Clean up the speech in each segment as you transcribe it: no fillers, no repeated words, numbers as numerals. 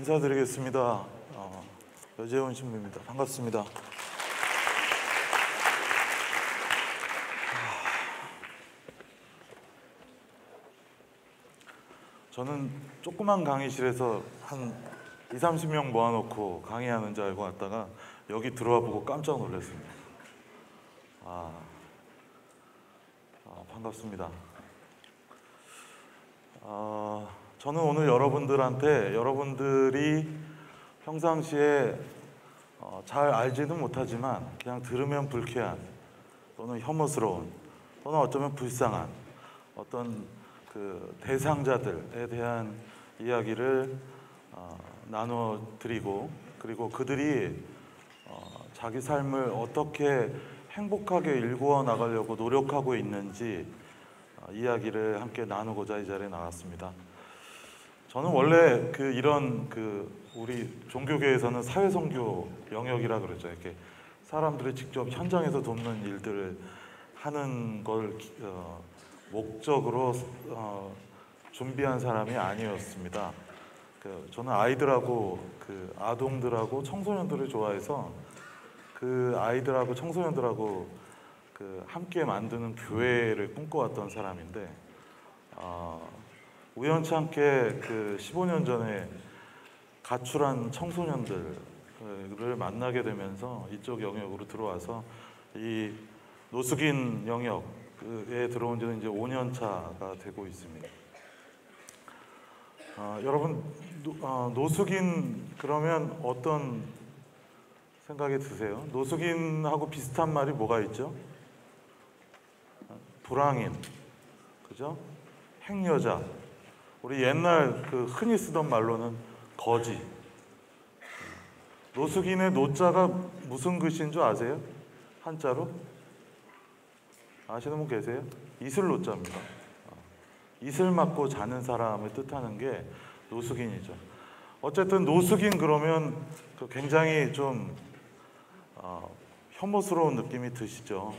인사드리겠습니다. 여재훈 신부입니다. 반갑습니다. 저는 조그만 강의실에서 한 20-30명 모아놓고 강의하는 줄 알고 왔다가 여기 들어와 보고 깜짝 놀랐습니다. 반갑습니다. 저는 오늘 여러분들이 평상시에 잘 알지는 못하지만 그냥 들으면 불쾌한 또는 혐오스러운 또는 어쩌면 불쌍한 어떤 그 대상자들에 대한 이야기를 나눠드리고, 그리고 그들이 자기 삶을 어떻게 행복하게 일구어 나가려고 노력하고 있는지 이야기를 함께 나누고자 이 자리에 나왔습니다. 저는 원래 이런 우리 종교계에서는 사회선교 영역이라 그러죠. 이렇게 사람들을 직접 현장에서 돕는 일들을 하는 걸 목적으로 준비한 사람이 아니었습니다. 저는 아이들하고 아동들하고 청소년들을 좋아해서 그 아이들하고 청소년들하고 함께 만드는 교회를 꿈꿔왔던 사람인데, 우연치 않게 15년 전에 가출한 청소년들을 만나게 되면서 이쪽 영역으로 들어와서 이 노숙인 영역에 들어온 지는 이제 5년 차가 되고 있습니다. 여러분, 노숙인 그러면 어떤 생각이 드세요? 노숙인하고 비슷한 말이 뭐가 있죠? 불황인, 그죠? 행여자. 우리 옛날 흔히 쓰던 말로는 거지. 노숙인의 노자가 무슨 글씨인 줄 아세요? 한자로? 아시는 분 계세요? 이슬 노자입니다. 이슬 맞고 자는 사람을 뜻하는 게 노숙인이죠. 어쨌든 노숙인 그러면 굉장히 좀 혐오스러운 느낌이 드시죠.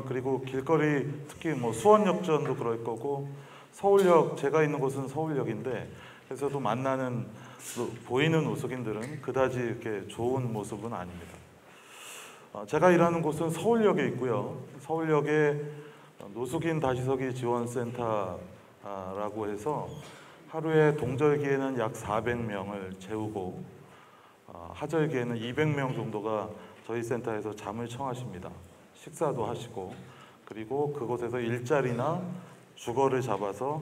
그리고 길거리, 특히 수원역전도 그럴 거고, 서울역, 제가 있는 곳은 서울역인데, 그래서도 만나는 보이는 노숙인들은 그다지 이렇게 좋은 모습은 아닙니다. 제가 일하는 곳은 서울역에 있고요. 서울역에 노숙인 다시서기 지원센터라고 해서 하루에 동절기에는 약 400명을 재우고, 하절기에는 200명 정도가 저희 센터에서 잠을 청하십니다. 식사도 하시고, 그리고 그곳에서 일자리나 주거를 잡아서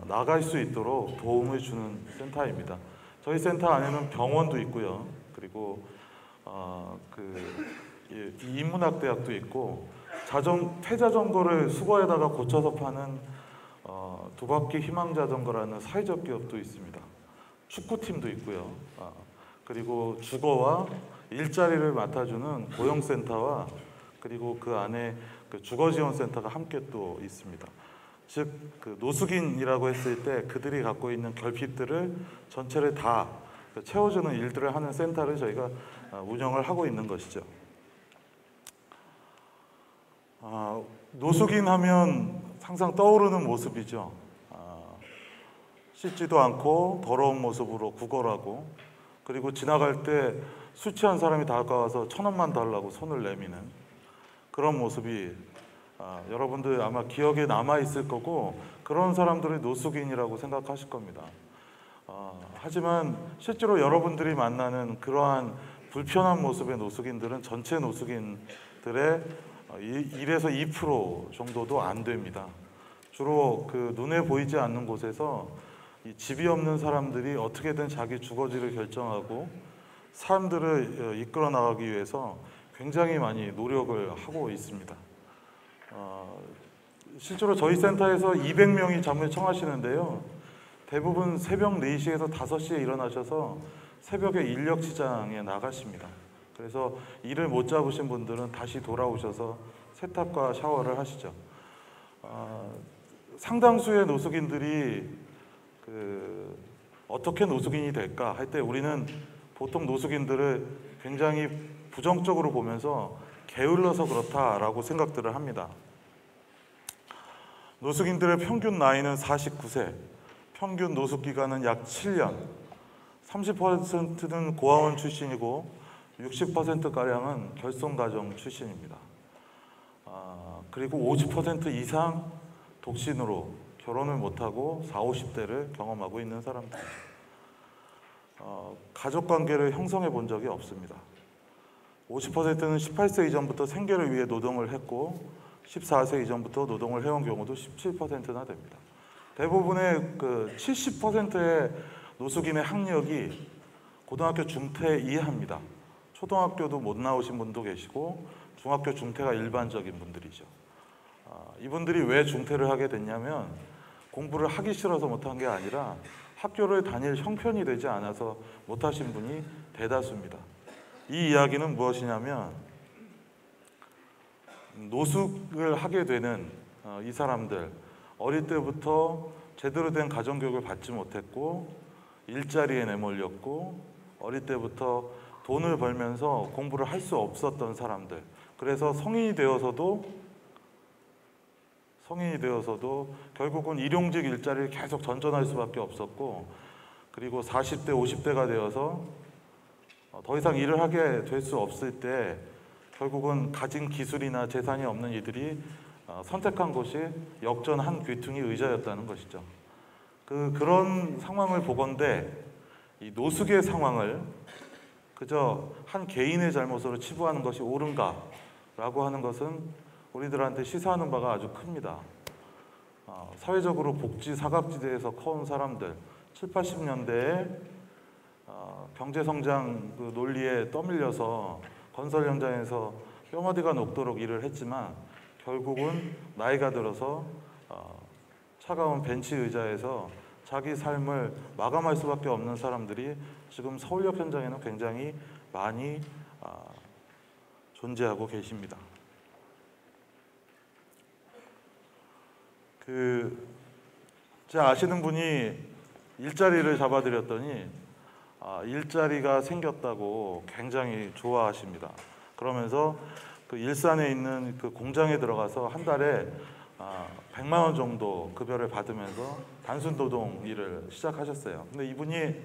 나갈 수 있도록 도움을 주는 센터입니다. 저희 센터 안에는 병원도 있고요. 그리고 인문학대학도 있고, 폐자전거를 수거에다가 고쳐서 파는 두바퀴 희망자전거라는 사회적 기업도 있습니다. 축구팀도 있고요. 그리고 주거와 일자리를 맡아주는 고용센터와, 그리고 그 안에 주거지원센터가 함께 또 있습니다. 즉 노숙인이라고 했을 때 그들이 갖고 있는 결핍들을 전체를 다 채워주는 일들을 하는 센터를 저희가 운영을 하고 있는 것이죠. 노숙인 하면 항상 떠오르는 모습이죠. 씻지도 않고 더러운 모습으로 구걸하고, 그리고 지나갈 때 술 취한 사람이 다가와서 1,000원만 달라고 손을 내미는 그런 모습이 여러분들 아마 기억에 남아있을 거고, 그런 사람들을 노숙인이라고 생각하실 겁니다. 하지만 실제로 여러분들이 만나는 그러한 불편한 모습의 노숙인들은 전체 노숙인들의 1에서 2% 정도도 안 됩니다. 주로 눈에 보이지 않는 곳에서 이 집이 없는 사람들이 어떻게든 자기 주거지를 결정하고 사람들을 이끌어 나가기 위해서 굉장히 많이 노력을 하고 있습니다. 실제로 저희 센터에서 200명이 잠을 청하시는데요. 대부분 새벽 4시에서 5시에 일어나셔서 새벽에 인력시장에 나가십니다. 그래서 일을 못 잡으신 분들은 다시 돌아오셔서 세탁과 샤워를 하시죠. 상당수의 노숙인들이 어떻게 노숙인이 될까 할 때 우리는 보통 노숙인들을 굉장히 부정적으로 보면서 게을러서 그렇다라고 생각들을 합니다. 노숙인들의 평균 나이는 49세, 평균 노숙 기간은 약 7년, 30%는 고아원 출신이고 60%가량은 결손가정 출신입니다. 그리고 50% 이상 독신으로 결혼을 못하고 40, 50대를 경험하고 있는 사람들. 가족관계를 형성해 본 적이 없습니다. 50%는 18세 이전부터 생계를 위해 노동을 했고 14세 이전부터 노동을 해온 경우도 17%나 됩니다. 대부분의 70%의 노숙인의 학력이 고등학교 중퇴 이하입니다. 초등학교도 못 나오신 분도 계시고 중학교 중퇴가 일반적인 분들이죠. 이분들이 왜 중퇴를 하게 됐냐면 공부를 하기 싫어서 못한 게 아니라 학교를 다닐 형편이 되지 않아서 못하신 분이 대다수입니다. 이 이야기는 무엇이냐면 노숙을 하게 되는 이 사람들, 어릴 때부터 제대로 된 가정교육을 받지 못했고 일자리에 내몰렸고 어릴 때부터 돈을 벌면서 공부를 할 수 없었던 사람들, 그래서 성인이 되어서도 결국은 일용직 일자리를 계속 전전할 수밖에 없었고, 그리고 40대, 50대가 되어서 더 이상 일을 하게 될 수 없을 때 결국은 가진 기술이나 재산이 없는 이들이 선택한 것이 역전 한 귀퉁이 의자였다는 것이죠. 그런 상황을 보건대 이 노숙의 상황을 그저 한 개인의 잘못으로 치부하는 것이 옳은가라고 하는 것은 우리들한테 시사하는 바가 아주 큽니다. 사회적으로 복지 사각지대에서 커온 사람들, 7, 80년대에 경제성장 논리에 떠밀려서 건설 현장에서 뼈마디가 녹도록 일을 했지만 결국은 나이가 들어서 차가운 벤치 의자에서 자기 삶을 마감할 수밖에 없는 사람들이 지금 서울역 현장에는 굉장히 많이 존재하고 계십니다. 제가 아시는 분이 일자리를 잡아드렸더니 일자리가 생겼다고 굉장히 좋아하십니다. 그러면서 일산에 있는 공장에 들어가서 한 달에 100만 원 정도 급여를 받으면서 단순 노동 일을 시작하셨어요. 근데 이분이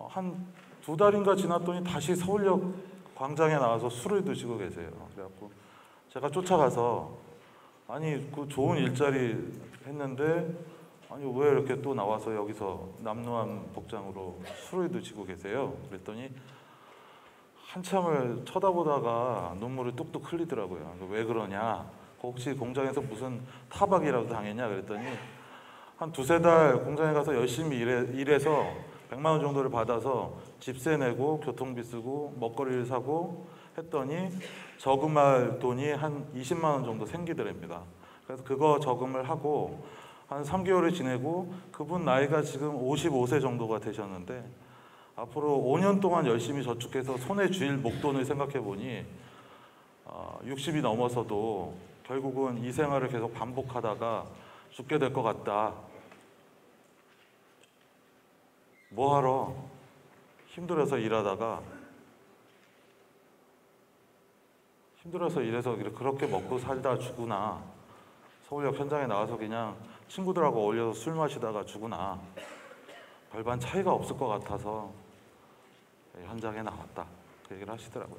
한 2달인가 지났더니 다시 서울역 광장에 나와서 술을 드시고 계세요. 그래갖고 제가 쫓아가서 아니 좋은 일자리 했는데 아니 왜 이렇게 또 나와서 여기서 남루한 복장으로 술을 드시고 계세요? 그랬더니 한참을 쳐다보다가 눈물을 뚝뚝 흘리더라고요. 왜 그러냐? 혹시 공장에서 무슨 타박이라도 당했냐? 그랬더니 한 2~3달 공장에 가서 열심히 일해서 100만 원 정도를 받아서 집세 내고 교통비 쓰고 먹거리를 사고 했더니 저금할 돈이 한 20만 원 정도 생기더랍니다. 그래서 그거 저금을 하고 한 3개월을 지내고 그분 나이가 지금 55세 정도가 되셨는데 앞으로 5년 동안 열심히 저축해서 손에 쥘 목돈을 생각해 보니 60이 넘어서도 결국은 이 생활을 계속 반복하다가 죽게 될 것 같다. 뭐하러 힘들어서 일하다가 힘들어서 일해서 그렇게 먹고 살다 죽으나 서울역 현장에 나와서 그냥 친구들하고 어울려서 술 마시다가 죽으나 별반 차이가 없을 것 같아서 현장에 나왔다. 그 얘기를 하시더라고요.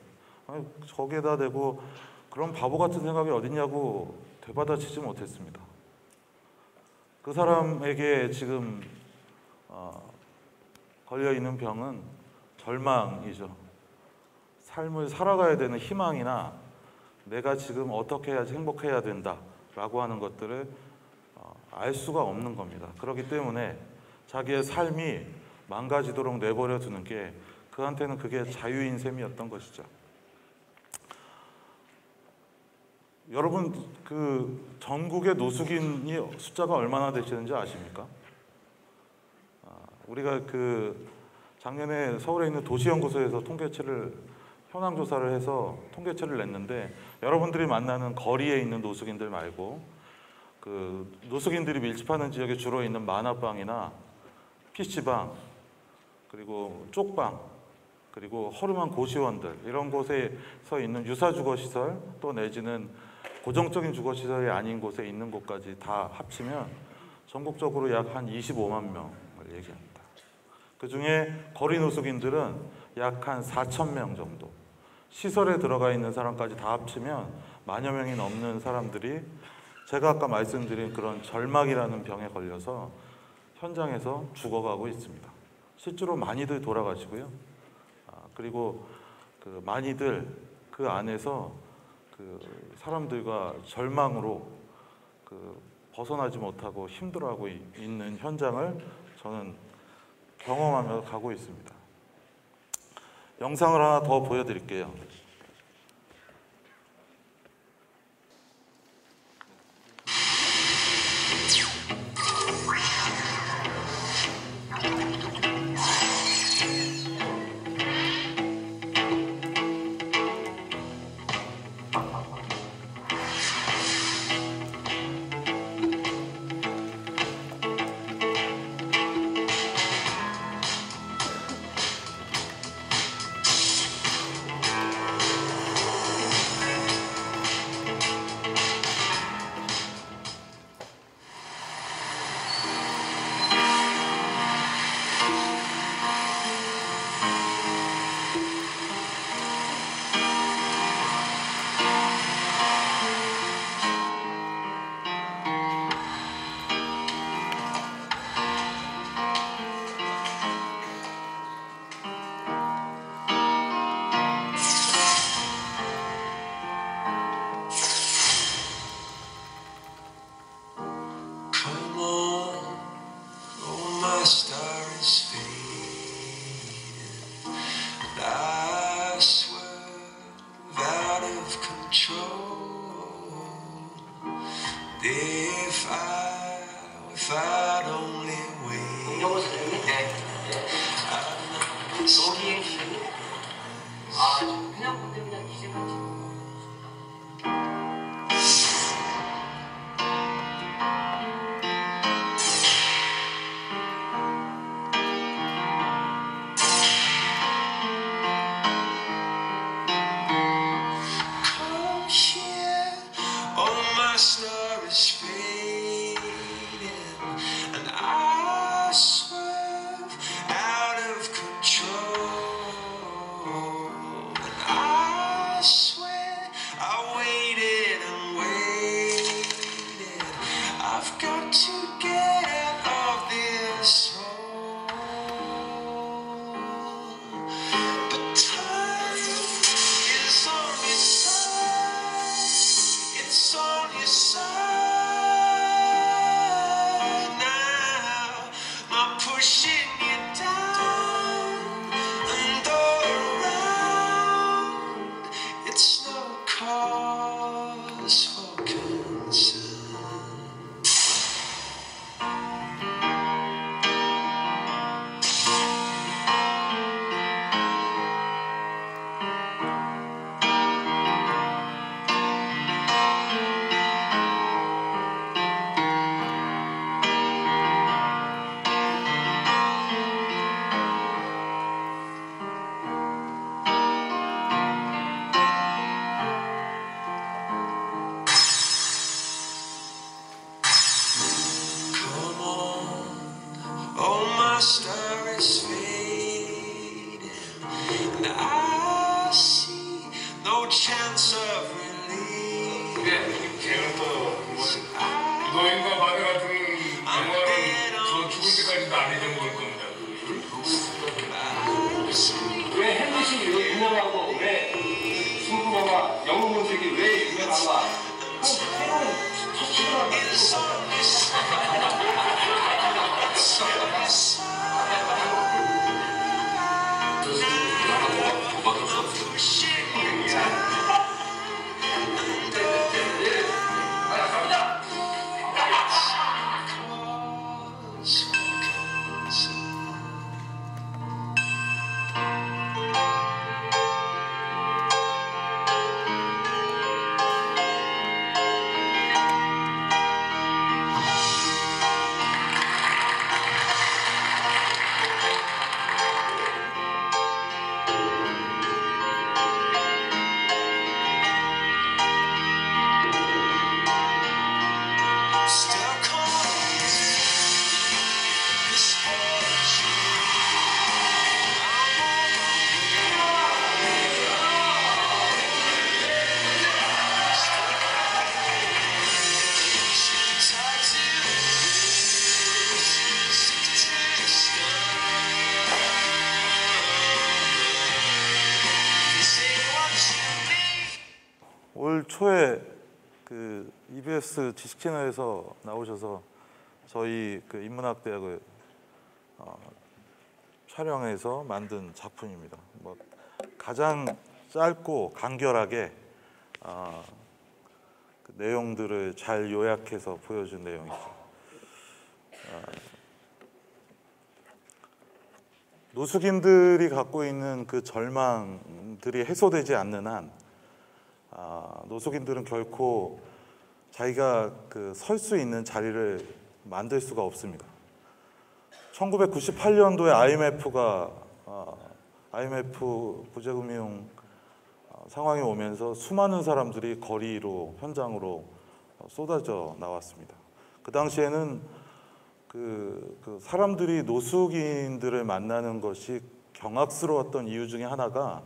저기에다 대고 그런 바보 같은 생각이 어딨냐고 되받아치지 못했습니다. 그 사람에게 지금 걸려있는 병은 절망이죠. 삶을 살아가야 되는 희망이나 내가 지금 어떻게 해야지 행복해야 된다라고 하는 것들을 알 수가 없는 겁니다. 그렇기 때문에 자기의 삶이 망가지도록 내버려 두는 게 그한테는 그게 자유인 셈이었던 것이죠. 여러분 전국의 노숙인이 숫자가 얼마나 되시는지 아십니까? 우리가 작년에 서울에 있는 도시연구소에서 현황 조사를 해서 통계치를 냈는데 여러분들이 만나는 거리에 있는 노숙인들 말고 노숙인들이 밀집하는 지역에 주로 있는 만화방이나 PC방 그리고 쪽방 그리고 허름한 고시원들 이런 곳에서 있는 유사주거시설 또 내지는 고정적인 주거시설이 아닌 곳에 있는 곳까지 다 합치면 전국적으로 약 한 25만 명을 얘기합니다. 그 중에 거리 노숙인들은 약 한 4,000명 정도. 시설에 들어가 있는 사람까지 다 합치면 만여 명이 넘는 사람들이 제가 아까 말씀드린 그런 절막이라는 병에 걸려서 현장에서 죽어가고 있습니다. 실제로 많이들 돌아가시고요. 그리고 그 많이들 그 안에서 그 사람들과 절망으로 그 벗어나지 못하고 힘들어하고 있는 현장을 저는 경험하며 가고 있습니다. 영상을 하나 더 보여드릴게요. 올 초에 그 EBS 지식 채널에서 나오셔서 저희 그 인문학대학을 촬영해서 만든 작품입니다. 뭐 가장 짧고 간결하게 그 내용들을 잘 요약해서 보여준 내용이죠. 노숙인들이 갖고 있는 그 절망들이 해소되지 않는 한 노숙인들은 결코 자기가 그 설 수 있는 자리를 만들 수가 없습니다. 1998년도에 IMF 구제금융 상황이 오면서 수많은 사람들이 거리로 현장으로 쏟아져 나왔습니다. 그 당시에는 그 사람들이 노숙인들을 만나는 것이 경악스러웠던 이유 중에 하나가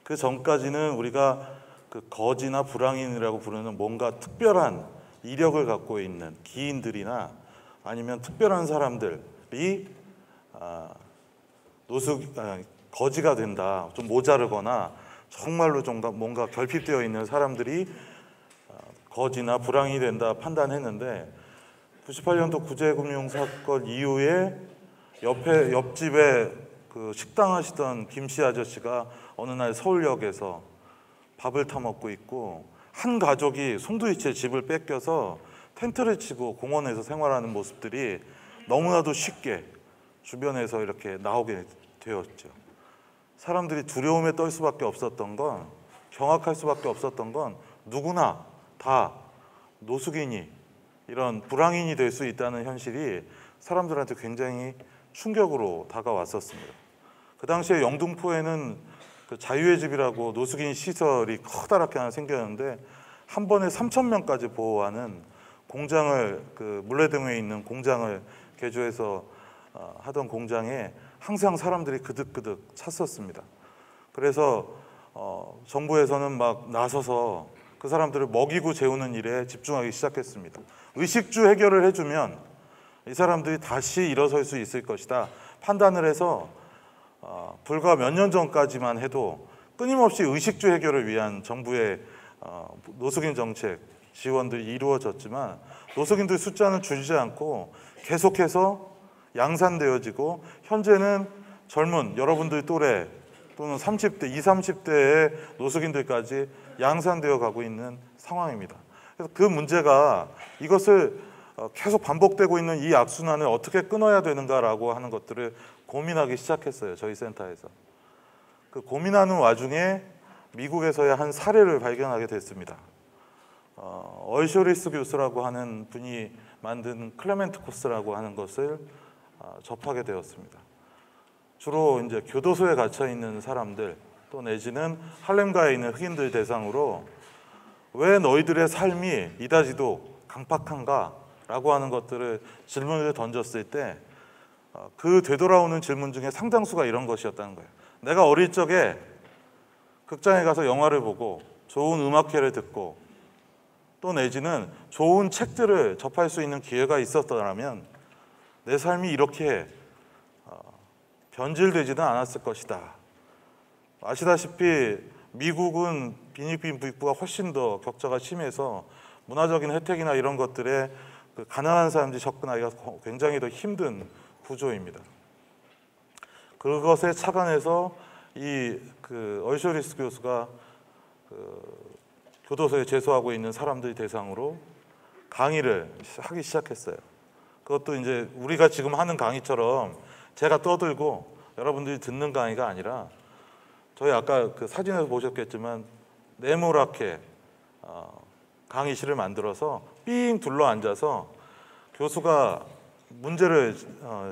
그 전까지는 우리가 그 거지나 불황인이라고 부르는 뭔가 특별한 이력을 갖고 있는 기인들이나 아니면 특별한 사람들이 거지가 된다, 좀 모자르거나 정말로 좀 뭔가 결핍되어 있는 사람들이 거지나 불황이 된다 판단했는데 98년도 구제금융 사건 이후에 옆집에 그 식당 하시던 김씨 아저씨가 어느 날 서울역에서 밥을 타먹고 있고 한 가족이 송두리째 집을 뺏겨서 텐트를 치고 공원에서 생활하는 모습들이 너무나도 쉽게 주변에서 이렇게 나오게 되었죠. 사람들이 두려움에 떨 수밖에 없었던 건, 경악할 수밖에 없었던 건 누구나 다 노숙인이 이런 불황인이 될 수 있다는 현실이 사람들한테 굉장히 충격으로 다가왔었습니다. 그 당시에 영등포에는 그 자유의 집이라고 노숙인 시설이 커다랗게 하나 생겼는데 한 번에 3,000명까지 보호하는 공장을, 그 물레등에 있는 공장을 개조해서 하던 공장에 항상 사람들이 그득그득 찼었습니다. 그래서 정부에서는 막 나서서 그 사람들을 먹이고 재우는 일에 집중하기 시작했습니다. 의식주 해결을 해주면 이 사람들이 다시 일어설 수 있을 것이다 판단을 해서 불과 몇 년 전까지만 해도 끊임없이 의식주 해결을 위한 정부의 노숙인 정책 지원들이 이루어졌지만 노숙인들 숫자는 줄지 않고 계속해서 양산되어지고 현재는 젊은 여러분들 또래 또는 30대, 20, 30대의 노숙인들까지 양산되어 가고 있는 상황입니다. 그래서 그 문제가 이것을 계속 반복되고 있는 이 악순환을 어떻게 끊어야 되는가라고 하는 것들을 고민하기 시작했어요. 저희 센터에서. 그 고민하는 와중에 미국에서의 한 사례를 발견하게 됐습니다. 얼쇼리스 교수라고 하는 분이 만든 클레멘트 코스라고 하는 것을 접하게 되었습니다. 주로 이제 교도소에 갇혀 있는 사람들 또 내지는 할렘가에 있는 흑인들 대상으로 왜 너희들의 삶이 이다지도 강팍한가라고 하는 것들을 질문을 던졌을 때 그 되돌아오는 질문 중에 상당수가 이런 것이었다는 거예요. 내가 어릴 적에 극장에 가서 영화를 보고 좋은 음악회를 듣고 또 내지는 좋은 책들을 접할 수 있는 기회가 있었더라면 내 삶이 이렇게 변질되지는 않았을 것이다. 아시다시피 미국은 빈익빈 부익부가 훨씬 더 격차가 심해서 문화적인 혜택이나 이런 것들에 그 가난한 사람들이 접근하기가 굉장히 더 힘든 구조입니다. 그것에 착안해서 이 그 얼쇼리스 교수가 그 교도소에 재소하고 있는 사람들 대상으로 강의를 하기 시작했어요. 그것도 이제 우리가 지금 하는 강의처럼 제가 떠들고 여러분들이 듣는 강의가 아니라 저희 아까 그 사진에서 보셨겠지만 네모랗게 강의실을 만들어서 삥 둘러 앉아서 교수가 문제를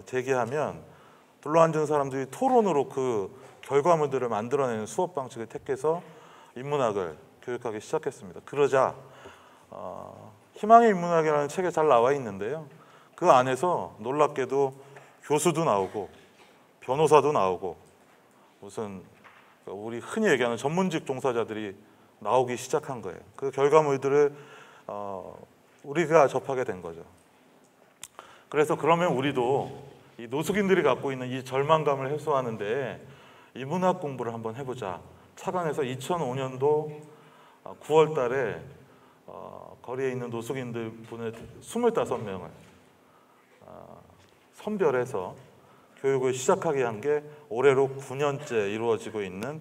제기하면 둘러 앉은 사람들이 토론으로 그 결과물들을 만들어내는 수업 방식을 택해서 인문학을 교육하기 시작했습니다. 그러자 희망의 인문학이라는 책에 잘 나와 있는데요. 그 안에서 놀랍게도 교수도 나오고 변호사도 나오고 무슨 우리 흔히 얘기하는 전문직 종사자들이 나오기 시작한 거예요. 그 결과물들을 우리가 접하게 된 거죠. 그래서 그러면 우리도 이 노숙인들이 갖고 있는 이 절망감을 해소하는데 인문학 공부를 한번 해보자. 착안해서 2005년도 9월 달에 거리에 있는 노숙인들 분을 25명을 선별해서 교육을 시작하게 한 게 올해로 9년째 이루어지고 있는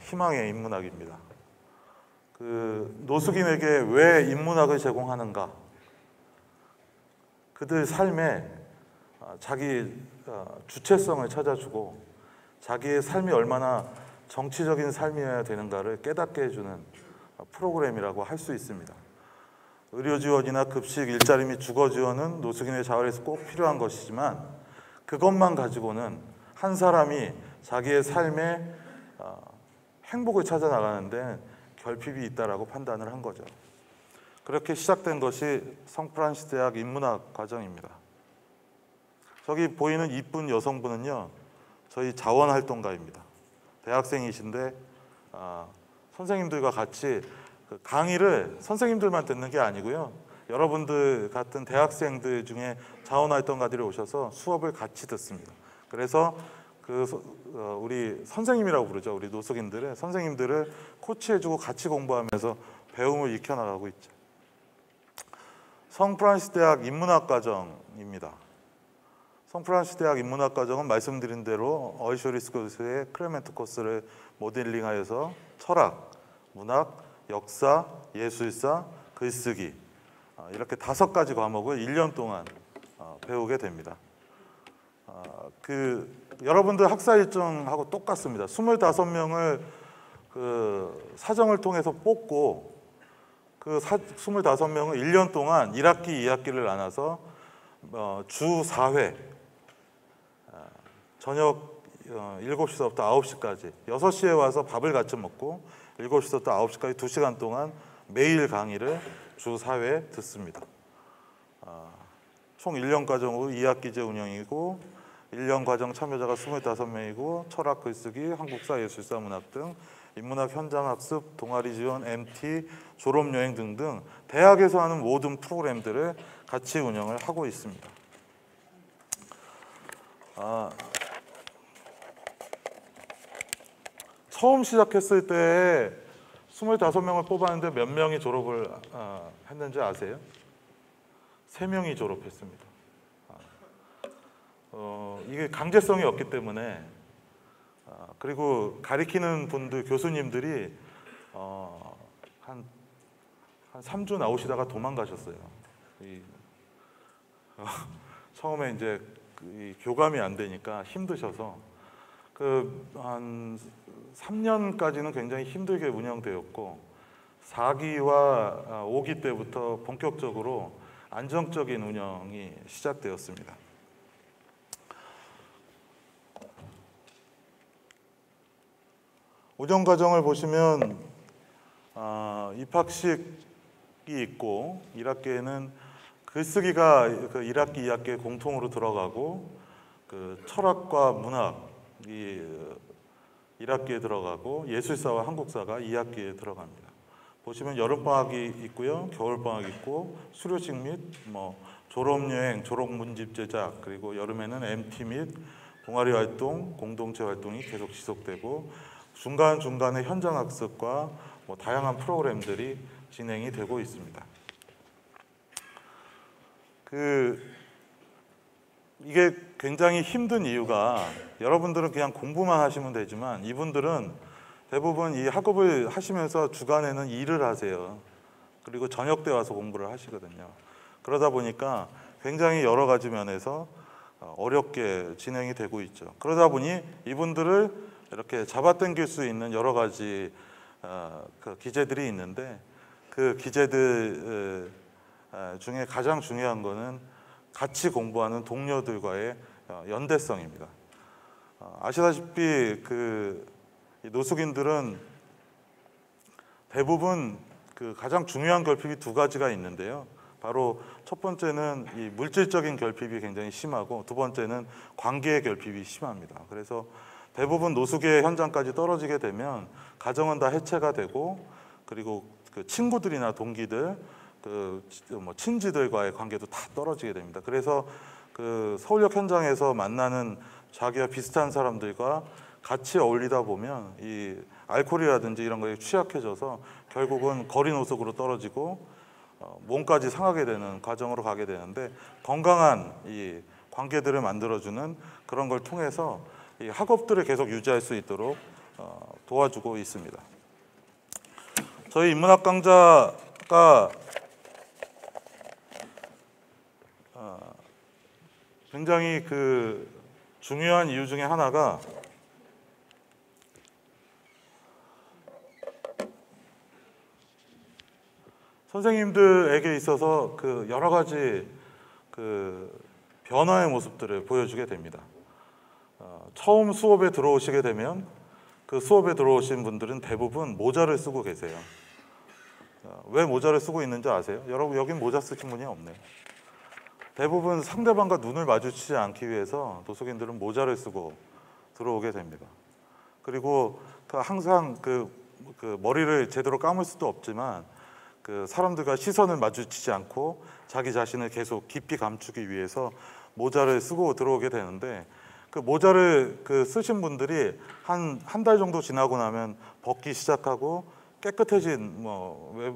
희망의 인문학입니다. 그 노숙인에게 왜 인문학을 제공하는가? 그들 삶에 자기 주체성을 찾아주고 자기의 삶이 얼마나 정치적인 삶이어야 되는가를 깨닫게 해주는 프로그램이라고 할 수 있습니다. 의료 지원이나 급식, 일자리 및 주거 지원은 노숙인의 자활에서 꼭 필요한 것이지만 그것만 가지고는 한 사람이 자기의 삶에 행복을 찾아 나가는데 결핍이 있다라고 판단을 한 거죠. 그렇게 시작된 것이 성프란시스 대학 인문학 과정입니다. 저기 보이는 이쁜 여성분은요, 저희 자원활동가입니다. 대학생이신데 선생님들과 같이 그 강의를 선생님들만 듣는 게 아니고요, 여러분들 같은 대학생들 중에 자원활동가들이 오셔서 수업을 같이 듣습니다. 그래서 우리 선생님이라고 부르죠. 우리 노숙인들을, 선생님들을 코치해주고 같이 공부하면서 배움을 익혀나가고 있죠. 성프란시스 대학 인문학과정입니다. 성프란시스 대학 인문학과정은 말씀드린 대로 얼쇼리스 교수의 클레멘트 코스를 모델링하여서 철학, 문학, 역사, 예술사, 글쓰기 이렇게 5가지 과목을 1년 동안 배우게 됩니다. 여러분들 학사 일정하고 똑같습니다. 25명을 그 사정을 통해서 뽑고 그 25명을 1년 동안 1학기, 2학기를 나눠서 주 4회 저녁 7시서부터 9시까지 6시에 와서 밥을 같이 먹고 7시부터 9시까지 2시간 동안 매일 강의를 주 4회 듣습니다. 총 1년 과정으로 2학기제 운영이고 1년 과정 참여자가 25명이고 철학, 글쓰기, 한국사, 예술사, 문학 등 인문학 현장학습, 동아리 지원, MT, 졸업여행 등등 대학에서 하는 모든 프로그램들을 같이 운영을 하고 있습니다. 처음 시작했을 때 25명을 뽑았는데 몇 명이 졸업을 했는지 아세요? 3명이 졸업했습니다. 이게 강제성이 없기 때문에 그리고 가리키는 분들, 교수님들이 한 3주 나오시다가 도망가셨어요. 처음에 이제 교감이 안 되니까 힘드셔서 한 3년까지는 굉장히 힘들게 운영되었고 4기와 5기 때부터 본격적으로 안정적인 운영이 시작되었습니다. 운영 과정을 보시면 입학식이 있고 1학기에는 글쓰기가 1학기, 2학기에 공통으로 들어가고 철학과 문학이 1학기에 들어가고 예술사와 한국사가 2학기에 들어갑니다. 보시면 여름방학이 있고요, 겨울방학이 있고 수료식 및 졸업여행, 졸업문집 제작, 그리고 여름에는 MT 및 동아리 활동, 공동체 활동이 계속 지속되고 중간중간에 현장학습과 다양한 프로그램들이 진행이 되고 있습니다. 이게 굉장히 힘든 이유가 여러분들은 그냥 공부만 하시면 되지만 이분들은 대부분 이 학업을 하시면서 주간에는 일을 하세요. 그리고 저녁 때 와서 공부를 하시거든요. 그러다 보니까 굉장히 여러 가지 면에서 어렵게 진행이 되고 있죠. 그러다 보니 이분들을 이렇게 잡아당길 수 있는 여러 가지 기제들이 있는데 그 기제들 중에 가장 중요한 거는 같이 공부하는 동료들과의 연대성입니다. 아시다시피 노숙인들은 대부분 가장 중요한 결핍이 2가지가 있는데요. 바로 첫 번째는 이 물질적인 결핍이 굉장히 심하고 두 번째는 관계의 결핍이 심합니다. 그래서 대부분 노숙의 현장까지 떨어지게 되면 가정은 다 해체가 되고 그리고 친구들이나 동기들, 친지들과의 관계도 다 떨어지게 됩니다. 그래서 서울역 현장에서 만나는 자기와 비슷한 사람들과 같이 어울리다 보면 이 알코올이라든지 이런 거에 취약해져서 결국은 거리 노숙으로 떨어지고 몸까지 상하게 되는 과정으로 가게 되는데, 건강한 이 관계들을 만들어주는 그런 걸 통해서 이 학업들을 계속 유지할 수 있도록 도와주고 있습니다. 저희 인문학 강좌가 굉장히 중요한 이유 중에 하나가 선생님들에게 있어서 여러 가지 변화의 모습들을 보여주게 됩니다. 처음 수업에 들어오시게 되면 그 수업에 들어오신 분들은 대부분 모자를 쓰고 계세요. 왜 모자를 쓰고 있는지 아세요? 여러분, 여긴 모자 쓰신 분이 없네요. 대부분 상대방과 눈을 마주치지 않기 위해서 노숙인들은 모자를 쓰고 들어오게 됩니다. 그리고 항상 머리를 제대로 감을 수도 없지만 사람들과 시선을 마주치지 않고 자기 자신을 계속 깊이 감추기 위해서 모자를 쓰고 들어오게 되는데, 그 모자를 쓰신 분들이 한 달 정도 지나고 나면 벗기 시작하고 깨끗해진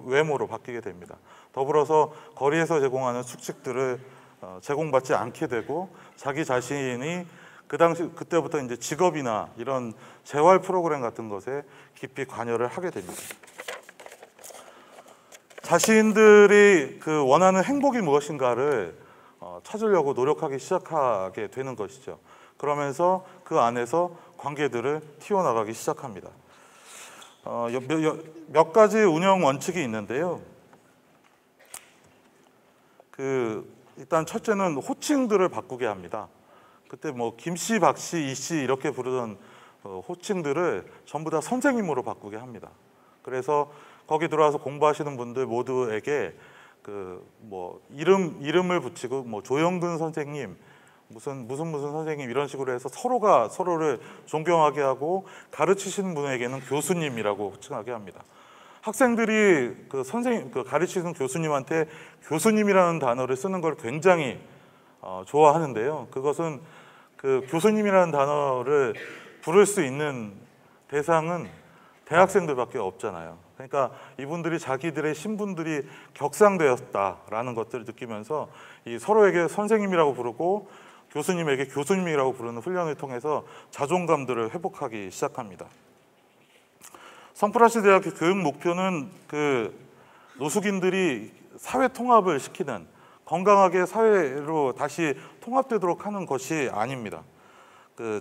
외모로 바뀌게 됩니다. 더불어서 거리에서 제공하는 숙식들을 제공받지 않게 되고, 자기 자신이 그때부터 이제 직업이나 이런 재활 프로그램 같은 것에 깊이 관여를 하게 됩니다. 자신들이 원하는 행복이 무엇인가를 찾으려고 노력하기 시작하게 되는 것이죠. 그러면서 그 안에서 관계들을 튀어나가기 시작합니다. 몇 가지 운영 원칙이 있는데요. 일단 첫째는 호칭들을 바꾸게 합니다. 그때 김씨, 박씨, 이씨 이렇게 부르던 호칭들을 전부 다 선생님으로 바꾸게 합니다. 그래서 거기 들어와서 공부하시는 분들 모두에게 이름을 붙이고 조영근 선생님, 무슨 선생님 이런 식으로 해서 서로가 서로를 존경하게 하고, 가르치시는 분에게는 교수님이라고 호칭하게 합니다. 학생들이 선생님, 가르치는 교수님한테 교수님이라는 단어를 쓰는 걸 굉장히 좋아하는데요. 그것은 교수님이라는 단어를 부를 수 있는 대상은 대학생들밖에 없잖아요. 그러니까 이분들이 자기들의 신분들이 격상되었다라는 것들을 느끼면서 서로에게 선생님이라고 부르고 교수님에게 교수님이라고 부르는 훈련을 통해서 자존감들을 회복하기 시작합니다. 성프란시스 대학의 교육 목표는 노숙인들이 사회 통합을 시키는, 건강하게 사회로 다시 통합되도록 하는 것이 아닙니다.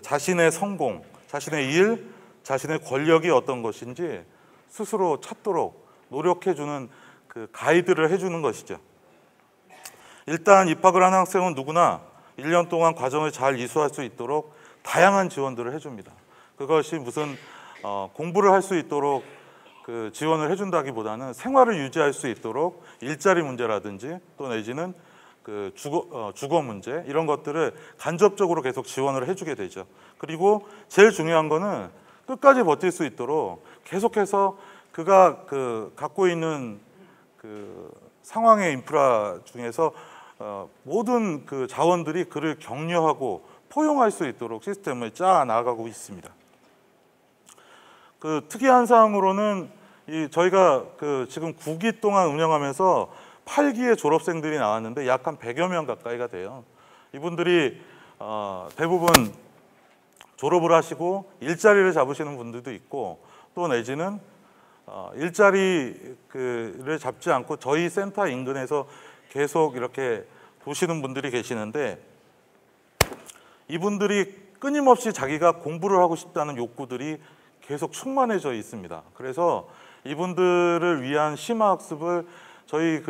자신의 성공, 자신의 일, 자신의 권력이 어떤 것인지 스스로 찾도록 노력해주는 가이드를 해주는 것이죠. 일단 입학을 하는 학생은 누구나 1년 동안 과정을 잘 이수할 수 있도록 다양한 지원들을 해줍니다. 그것이 무슨 공부를 할 수 있도록 지원을 해준다기보다는 생활을 유지할 수 있도록 일자리 문제라든지 또 내지는 주거 문제, 이런 것들을 간접적으로 계속 지원을 해주게 되죠. 그리고 제일 중요한 거는 끝까지 버틸 수 있도록 계속해서 그가 갖고 있는 상황의 인프라 중에서 모든 자원들이 그를 격려하고 포용할 수 있도록 시스템을 짜 나가고 있습니다. 특이한 사항으로는 저희가 지금 9기 동안 운영하면서 8기의 졸업생들이 나왔는데 약 한 100여 명 가까이가 돼요. 이분들이 대부분 졸업을 하시고 일자리를 잡으시는 분들도 있고, 또 내지는 일자리를 잡지 않고 저희 센터 인근에서 계속 이렇게 도시는 분들이 계시는데, 이분들이 끊임없이 자기가 공부를 하고 싶다는 욕구들이 계속 충만해져 있습니다. 그래서 이분들을 위한 심화학습을 저희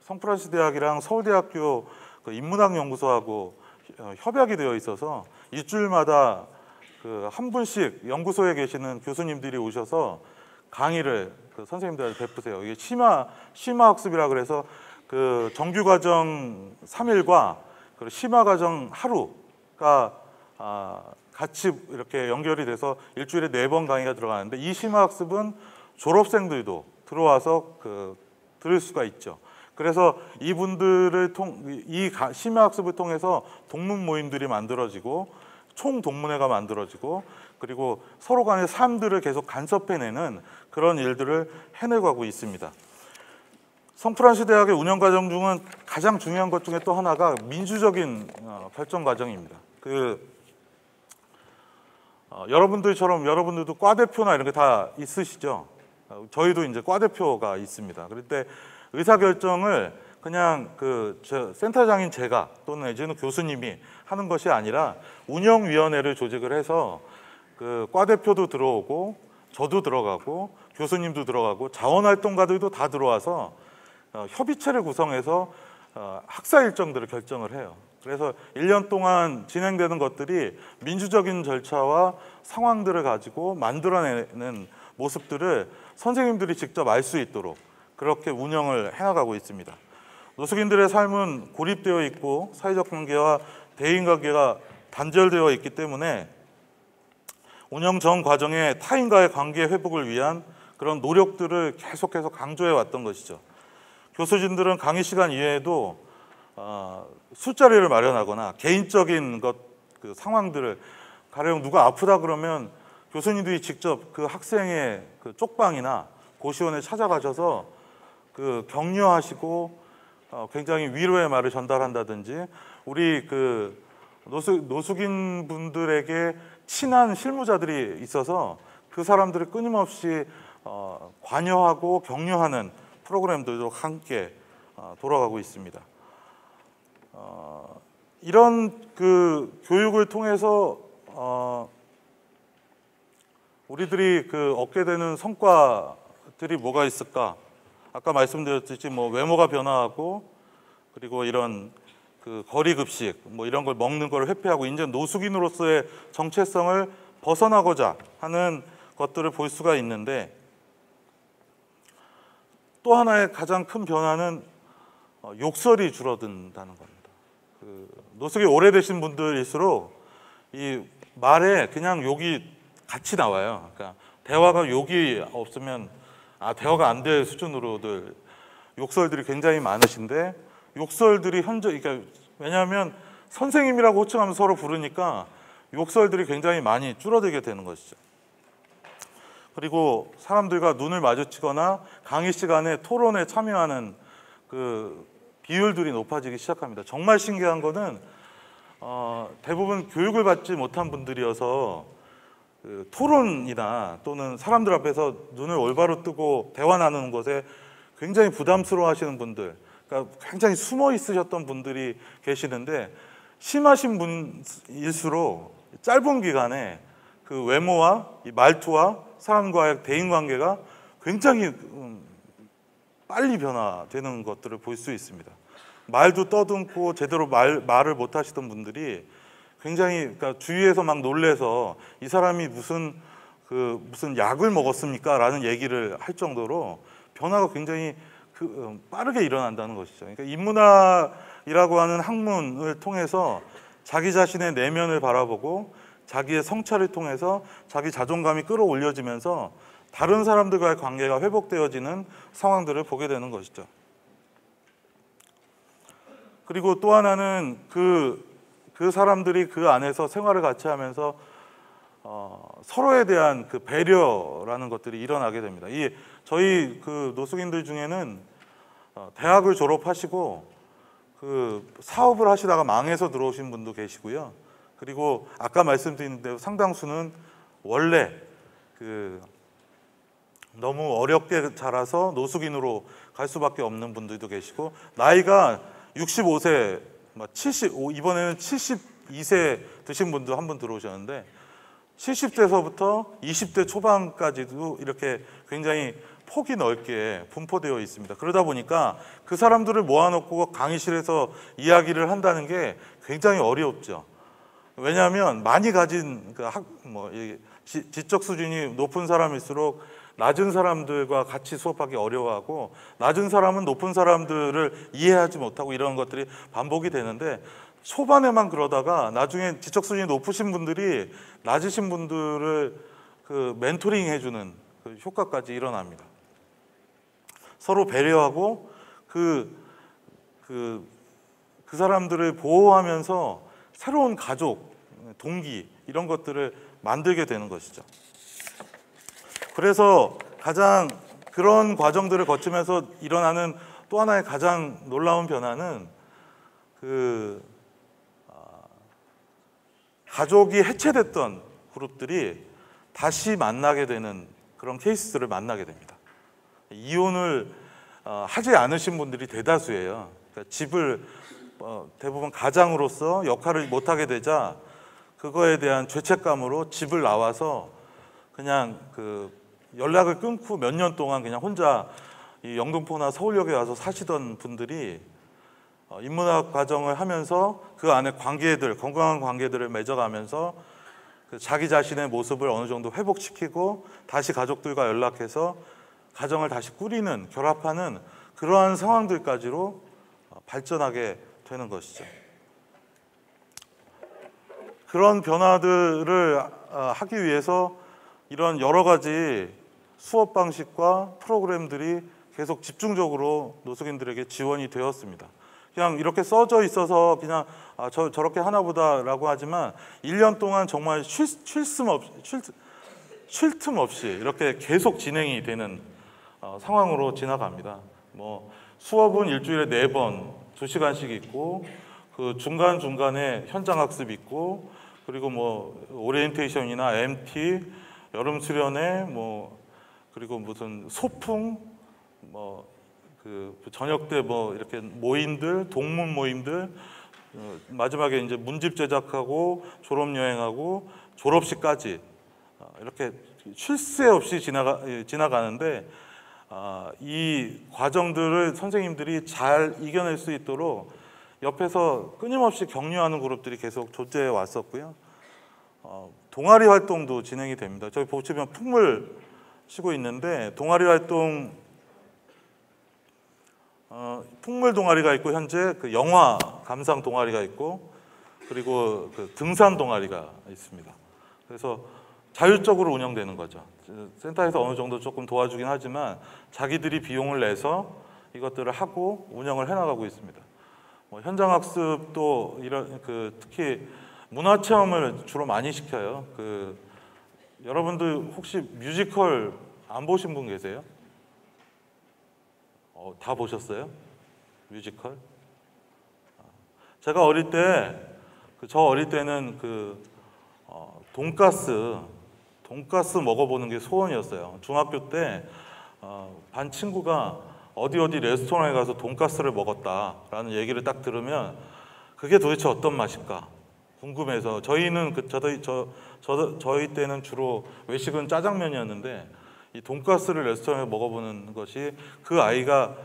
성프란시스 대학이랑 서울대학교 인문학연구소하고 협약이 되어 있어서 일주일마다 한 분씩 연구소에 계시는 교수님들이 오셔서 강의를 선생님들한테 베푸세요. 이게 심화학습이라 그래서 정규과정 3일과 심화과정 하루가 같이 이렇게 연결이 돼서 일주일에 4번 강의가 들어가는데, 이 심화학습은 졸업생들도 들어와서 들을 수가 있죠. 그래서 이분들을 이 심화학습을 통해서 동문 모임들이 만들어지고 총동문회가 만들어지고, 그리고 서로 간의 삶들을 계속 간섭해내는 그런 일들을 해내고 하고 있습니다. 성프란시 대학의 운영 과정 중은 가장 중요한 것 중에 또 하나가 민주적인 결정 과정입니다. 여러분들처럼 여러분들도 과대표나 이런 게 다 있으시죠? 저희도 이제 과대표가 있습니다. 그럴 때 의사결정을 그냥 센터장인 제가 또는 내지는 교수님이 하는 것이 아니라 운영위원회를 조직을 해서 과대표도 들어오고 저도 들어가고 교수님도 들어가고 자원활동가들도 다 들어와서 협의체를 구성해서 학사 일정들을 결정을 해요. 그래서 1년 동안 진행되는 것들이 민주적인 절차와 상황들을 가지고 만들어내는 모습들을 선생님들이 직접 알 수 있도록 그렇게 운영을 해나가고 있습니다. 노숙인들의 삶은 고립되어 있고 사회적 관계와 대인관계가 단절되어 있기 때문에 운영 전 과정에 타인과의 관계 회복을 위한 그런 노력들을 계속해서 강조해 왔던 것이죠. 교수진들은 강의 시간 이외에도 술자리를 마련하거나 개인적인 상황들을 가령 누가 아프다 그러면 교수님들이 직접 그 학생의 쪽방이나 고시원에 찾아가셔서 격려하시고 굉장히 위로의 말을 전달한다든지 우리 노숙인 분들에게 친한 실무자들이 있어서 그 사람들을 끊임없이 관여하고 격려하는 프로그램들도 함께 돌아가고 있습니다. 이런 교육을 통해서 우리들이 얻게 되는 성과들이 뭐가 있을까? 아까 말씀드렸듯이 외모가 변화하고 그리고 이런 거리 급식 이런 걸 먹는 걸 회피하고 이제 노숙인으로서의 정체성을 벗어나고자 하는 것들을 볼 수가 있는데, 또 하나의 가장 큰 변화는 욕설이 줄어든다는 겁니다. 노숙이 오래되신 분들일수록 이 말에 그냥 욕이 같이 나와요. 그러니까 대화가 욕이 없으면 대화가 안 될 수준으로들 욕설들이 굉장히 많으신데, 욕설들이 그러니까 왜냐하면 선생님이라고 호칭하면서 서로 부르니까 욕설들이 굉장히 많이 줄어들게 되는 것이죠. 그리고 사람들과 눈을 마주치거나 강의 시간에 토론에 참여하는 비율들이 높아지기 시작합니다. 정말 신기한 거는 대부분 교육을 받지 못한 분들이어서 토론이나 또는 사람들 앞에서 눈을 올바로 뜨고 대화 나누는 것에 굉장히 부담스러워 하시는 분들, 그러니까 굉장히 숨어 있으셨던 분들이 계시는데, 심하신 분일수록 짧은 기간에 외모와 이 말투와 사람과의 대인관계가 굉장히 빨리 변화되는 것들을 볼 수 있습니다. 말도 떠듬고 제대로 말을 못 하시던 분들이 굉장히 주위에서 막 놀래서 이 사람이 무슨 약을 먹었습니까? 라는 얘기를 할 정도로 변화가 굉장히 빠르게 일어난다는 것이죠. 그러니까 인문학이라고 하는 학문을 통해서 자기 자신의 내면을 바라보고 자기의 성찰을 통해서 자기 자존감이 끌어올려지면서 다른 사람들과의 관계가 회복되어지는 상황들을 보게 되는 것이죠. 그리고 또 하나는 그 사람들이 그 안에서 생활을 같이 하면서 서로에 대한 배려라는 것들이 일어나게 됩니다. 저희 노숙인들 중에는 대학을 졸업하시고 사업을 하시다가 망해서 들어오신 분도 계시고요. 그리고 아까 말씀드린 대로 상당수는 원래 너무 어렵게 자라서 노숙인으로 갈 수밖에 없는 분들도 계시고, 나이가 65세, 이번에는 72세 드신 분도 한 분 들어오셨는데, 70대서부터 20대 초반까지도 이렇게 굉장히 폭이 넓게 분포되어 있습니다. 그러다 보니까 그 사람들을 모아놓고 강의실에서 이야기를 한다는 게 굉장히 어렵죠. 왜냐하면 많이 가진 지적 수준이 높은 사람일수록 낮은 사람들과 같이 수업하기 어려워하고, 낮은 사람은 높은 사람들을 이해하지 못하고 이런 것들이 반복이 되는데, 초반에만 그러다가 나중에 지적 수준이 높으신 분들이 낮으신 분들을 멘토링 해주는 효과까지 일어납니다. 서로 배려하고 그 사람들을 보호하면서 새로운 가족, 동기 이런 것들을 만들게 되는 것이죠. 그래서 가장 그런 과정들을 거치면서 일어나는 또 하나의 가장 놀라운 변화는 가족이 해체됐던 그룹들이 다시 만나게 되는 그런 케이스를 만나게 됩니다. 이혼을 하지 않으신 분들이 대다수예요. 그러니까 집을 대부분 가장으로서 역할을 못하게 되자 그거에 대한 죄책감으로 집을 나와서 그냥 연락을 끊고 몇 년 동안 그냥 혼자 이 영등포나 서울역에 와서 사시던 분들이 인문학 과정을 하면서 그 안에 관계들, 건강한 관계들을 맺어가면서 자기 자신의 모습을 어느 정도 회복시키고 다시 가족들과 연락해서 가정을 다시 꾸리는, 결합하는 그러한 상황들까지로 발전하게 되는 것이죠. 그런 변화들을 하기 위해서 이런 여러 가지 수업 방식과 프로그램들이 계속 집중적으로 노숙인들에게 지원이 되었습니다. 그냥 이렇게 써져 있어서 그냥 저렇게 하나보다라고 하지만 1년 동안 정말 쉴 틈 없이 이렇게 계속 진행이 되는 상황으로 지나갑니다. 뭐 수업은 일주일에 4번 2시간씩 있고 그 중간중간에 현장 학습 있고 그리고 뭐 오리엔테이션이나 MT, 여름 수련회 그리고 무슨 소풍 저녁 때 이렇게 모임들, 동문 모임들, 마지막에 이제 문집 제작하고 졸업 여행하고 졸업식까지 이렇게 쉴 새 없이 지나가는데 이 과정들을 선생님들이 잘 이겨낼 수 있도록 옆에서 끊임없이 격려하는 그룹들이 계속 존재해 왔었고요. 동아리 활동도 진행이 됩니다. 저희 보시면 풍물 쉬고 있는데 동아리 활동 풍물 동아리가 있고 현재 영화 감상 동아리가 있고 그리고 등산 동아리가 있습니다. 그래서 자율적으로 운영되는 거죠. 센터에서 어느 정도 조금 도와주긴 하지만 자기들이 비용을 내서 이것들을 하고 운영을 해나가고 있습니다. 현장 학습도 특히 문화 체험을 주로 많이 시켜요. 여러분들 혹시 뮤지컬 안 보신 분 계세요? 다 보셨어요? 뮤지컬? 제가 어릴 때는 돈가스 먹어보는 게 소원이었어요. 중학교 때 반 친구가 어디 레스토랑에 가서 돈가스를 먹었다라는 얘기를 딱 들으면 그게 도대체 어떤 맛일까 궁금해서 저희는 저희 때는 주로 외식은 짜장면이었는데 이 돈가스를 레스토랑에 먹어보는 것이 그 아이가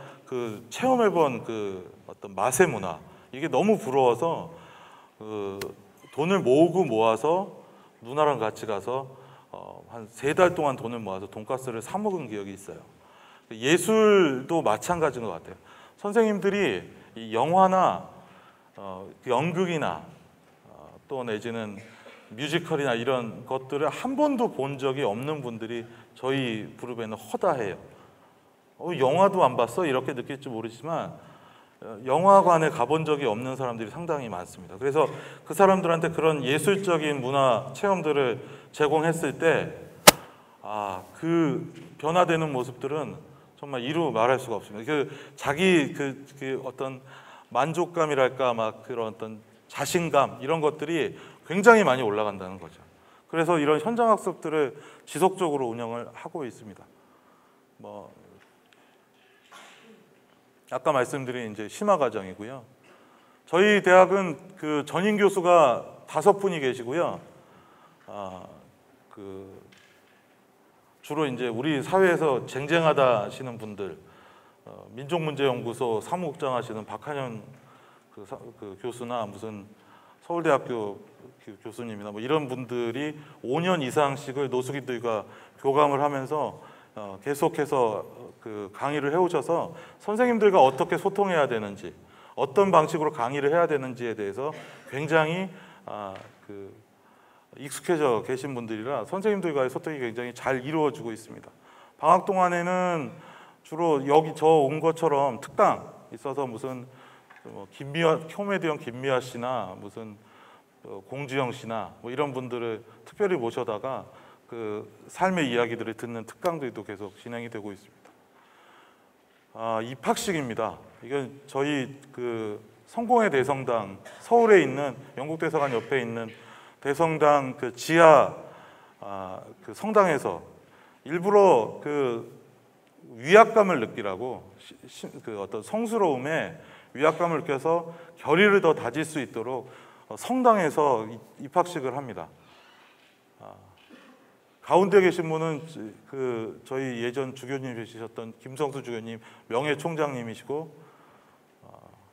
체험해본 어떤 맛의 문화 이게 너무 부러워서 돈을 모아서 누나랑 같이 가서 한 3달 동안 돈을 모아서 돈가스를 사 먹은 기억이 있어요. 예술도 마찬가지인 것 같아요. 선생님들이 이 영화나 연극이나 또 내지는 뮤지컬이나 이런 것들을 한 번도 본 적이 없는 분들이 저희 그룹에는 허다해요. 영화도 안 봤어? 이렇게 느낄지 모르지만 영화관에 가본 적이 없는 사람들이 상당히 많습니다. 그래서 그 사람들한테 그런 예술적인 문화 체험들을 제공했을 때 그 변화되는 모습들은 정말 이루 말할 수가 없습니다. 자기 어떤 만족감이랄까 그런 어떤 자신감 이런 것들이 굉장히 많이 올라간다는 거죠. 그래서 이런 현장 학습들을 지속적으로 운영을 하고 있습니다. 아까 말씀드린 이제 심화 과정이고요. 저희 대학은 전임 교수가 5분이 계시고요. 주로 이제 우리 사회에서 쟁쟁하다 하시는 분들, 민족문제연구소 사무국장 하시는 박한현 교수나 무슨 서울대학교 교수님이나 이런 분들이 5년 이상씩을 노숙인들과 교감을 하면서 계속해서 강의를 해오셔서 선생님들과 어떻게 소통해야 되는지, 어떤 방식으로 강의를 해야 되는지에 대해서 굉장히 익숙해져 계신 분들이라 선생님들과의 소통이 굉장히 잘 이루어지고 있습니다. 방학 동안에는 주로 여기 저 온 것처럼 특강 있어서 무슨 코미디언 김미아 씨나 무슨 공주영 씨나 뭐 이런 분들을 특별히 모셔다가 그 삶의 이야기들을 듣는 특강들도 계속 진행이 되고 있습니다. 입학식입니다. 이건 저희 그 성공회 대성당, 서울에 있는 영국대사관 옆에 있는 대성당 그 지하 그 성당에서 일부러 그 위압감을 느끼라고 그 어떤 성스러움에 위압감을 느껴서 결의를 더 다질 수 있도록 성당에서 입학식을 합니다. 가운데 계신 분은 그 저희 예전 주교님 계시셨던 김성수 주교님 명예 총장님이시고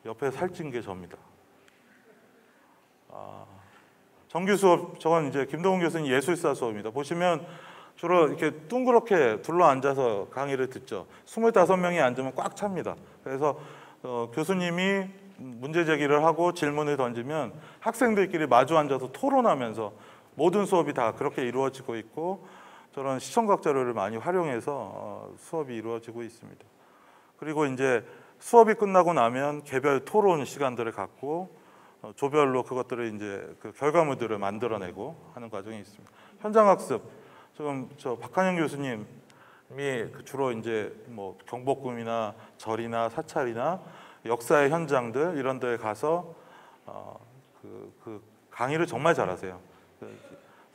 옆에 살찐 게 접니다. 정규 수업 저건 이제 김동훈 교수님 예술사 수업입니다. 보시면 주로 이렇게 둥그렇게 둘러 앉아서 강의를 듣죠. 25명이 앉으면 꽉 찹니다. 그래서 교수님이 문제 제기를 하고 질문을 던지면 학생들끼리 마주 앉아서 토론하면서 모든 수업이 다 그렇게 이루어지고 있고 저런 시청각 자료를 많이 활용해서 수업이 이루어지고 있습니다. 그리고 이제 수업이 끝나고 나면 개별 토론 시간들을 갖고 조별로 그것들을 이제 그 결과물들을 만들어내고 하는 과정이 있습니다. 현장 학습 지금 저 박한영 교수님이 주로 이제 뭐 경복궁이나 절이나 사찰이나 역사의 현장들 이런 데에 가서 그 강의를 정말 잘하세요.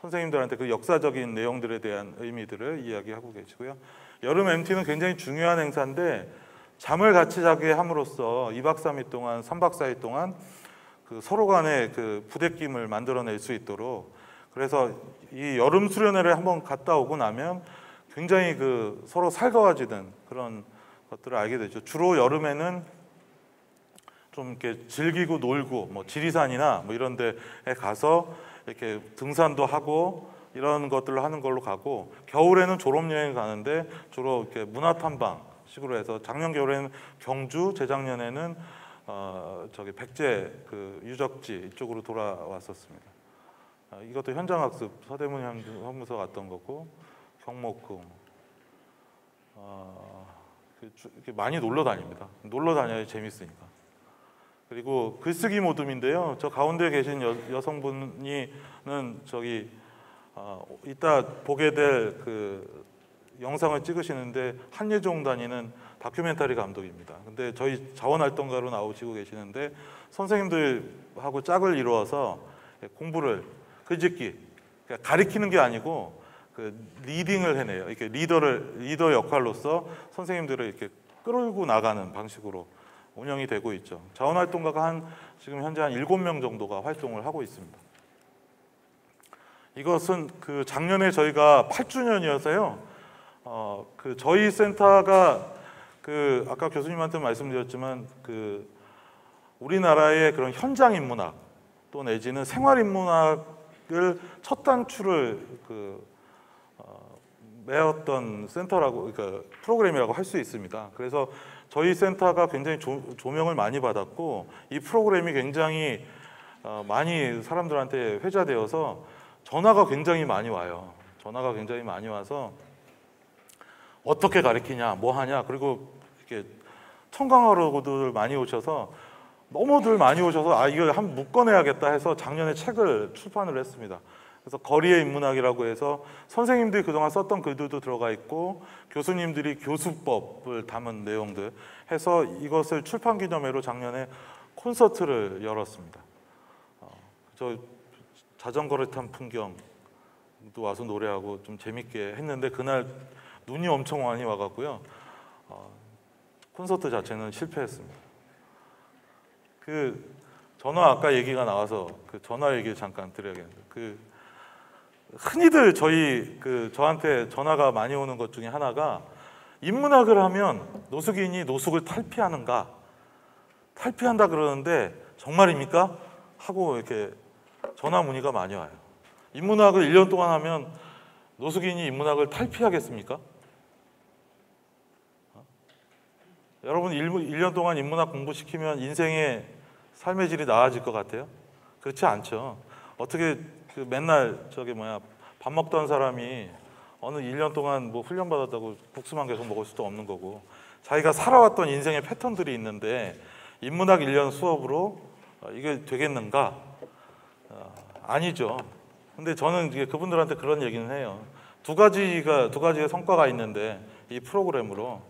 선생님들한테 그 역사적인 내용들에 대한 의미들을 이야기하고 계시고요. 여름 MT는 굉장히 중요한 행사인데 잠을 같이 자게 함으로써 2박 3일 동안 3박 4일 동안 그 서로 간의 그 부대낌을 만들어낼 수 있도록 그래서 이 여름 수련회를 한번 갔다 오고 나면 굉장히 그 서로 살가워지는 그런 것들을 알게 되죠. 주로 여름에는 좀 이렇게 즐기고 놀고 뭐 지리산이나 뭐 이런 데에 가서 이렇게 등산도 하고 이런 것들을 하는 걸로 가고 겨울에는 졸업여행 가는데 주로 이렇게 문화탐방 식으로 해서 작년 겨울에는 경주, 재작년에는 저기 백제 그 유적지 이쪽으로 돌아왔었습니다. 이것도 현장학습 서대문 현무소 갔던 거고 경복궁 이렇게 많이 놀러 다닙니다. 놀러 다녀야 재밌으니까. 그리고 글쓰기 모듬인데요. 저 가운데 계신 여성분이는 저기 이따 보게 될 그 영상을 찍으시는데 한예종 다니는 다큐멘터리 감독입니다. 근데 저희 자원활동가로 나오시고 계시는데 선생님들하고 짝을 이루어서 공부를 글짓기 그러니까 가리키는 게 아니고 그 리딩을 해내요. 이렇게 리더 역할로서 선생님들을 이렇게 끌고 나가는 방식으로 운영이 되고 있죠. 자원활동가가 지금 현재 한 7명 정도가 활동을 하고 있습니다. 이것은 그 작년에 저희가 8주년이어서요. 그 저희 센터가 그 아까 교수님한테 말씀드렸지만 그 우리나라의 그런 현장 인문학 또 내지는 생활 인문학을 첫 단추를 메었던 센터라고 그러니까 프로그램이라고 할 수 있습니다. 그래서 저희 센터가 굉장히 조명을 많이 받았고 이 프로그램이 굉장히 많이 사람들한테 회자되어서 전화가 굉장히 많이 와요. 전화가 굉장히 많이 와서 어떻게 가르치냐, 뭐 하냐, 그리고 이렇게 청강하러들 많이 오셔서 너무들 많이 오셔서 이걸 한번 묶어내야겠다 해서 작년에 책을 출판을 했습니다. 그래서 거리의 인문학이라고 해서 선생님들이 그동안 썼던 글들도 들어가 있고 교수님들이 교수법을 담은 내용들 해서 이것을 출판 기념회로 작년에 콘서트를 열었습니다. 저 자전거를 탄 풍경도 와서 노래하고 좀 재밌게 했는데 그날 눈이 엄청 많이 와갖고요. 콘서트 자체는 실패했습니다. 그 전화 아까 얘기가 나와서 그 전화 얘기를 잠깐 드려야겠는데 그 흔히들 저한테 전화가 많이 오는 것 중에 하나가 인문학을 하면 노숙인이 노숙을 탈피하는가? 탈피한다 그러는데 정말입니까? 하고 이렇게 전화 문의가 많이 와요. 인문학을 1년 동안 하면 노숙인이 인문학을 탈피하겠습니까? 여러분 1년 동안 인문학 공부시키면 인생의 삶의 질이 나아질 것 같아요? 그렇지 않죠. 어떻게 맨날 밥 먹던 사람이 어느 1년 동안 뭐 훈련 받았다고 국수만 계속 먹을 수도 없는 거고 자기가 살아왔던 인생의 패턴들이 있는데 인문학 1년 수업으로 이게 되겠는가? 아니죠. 근데 저는 이제 그분들한테 그런 얘기는 해요. 두 가지의 성과가 있는데, 이 프로그램으로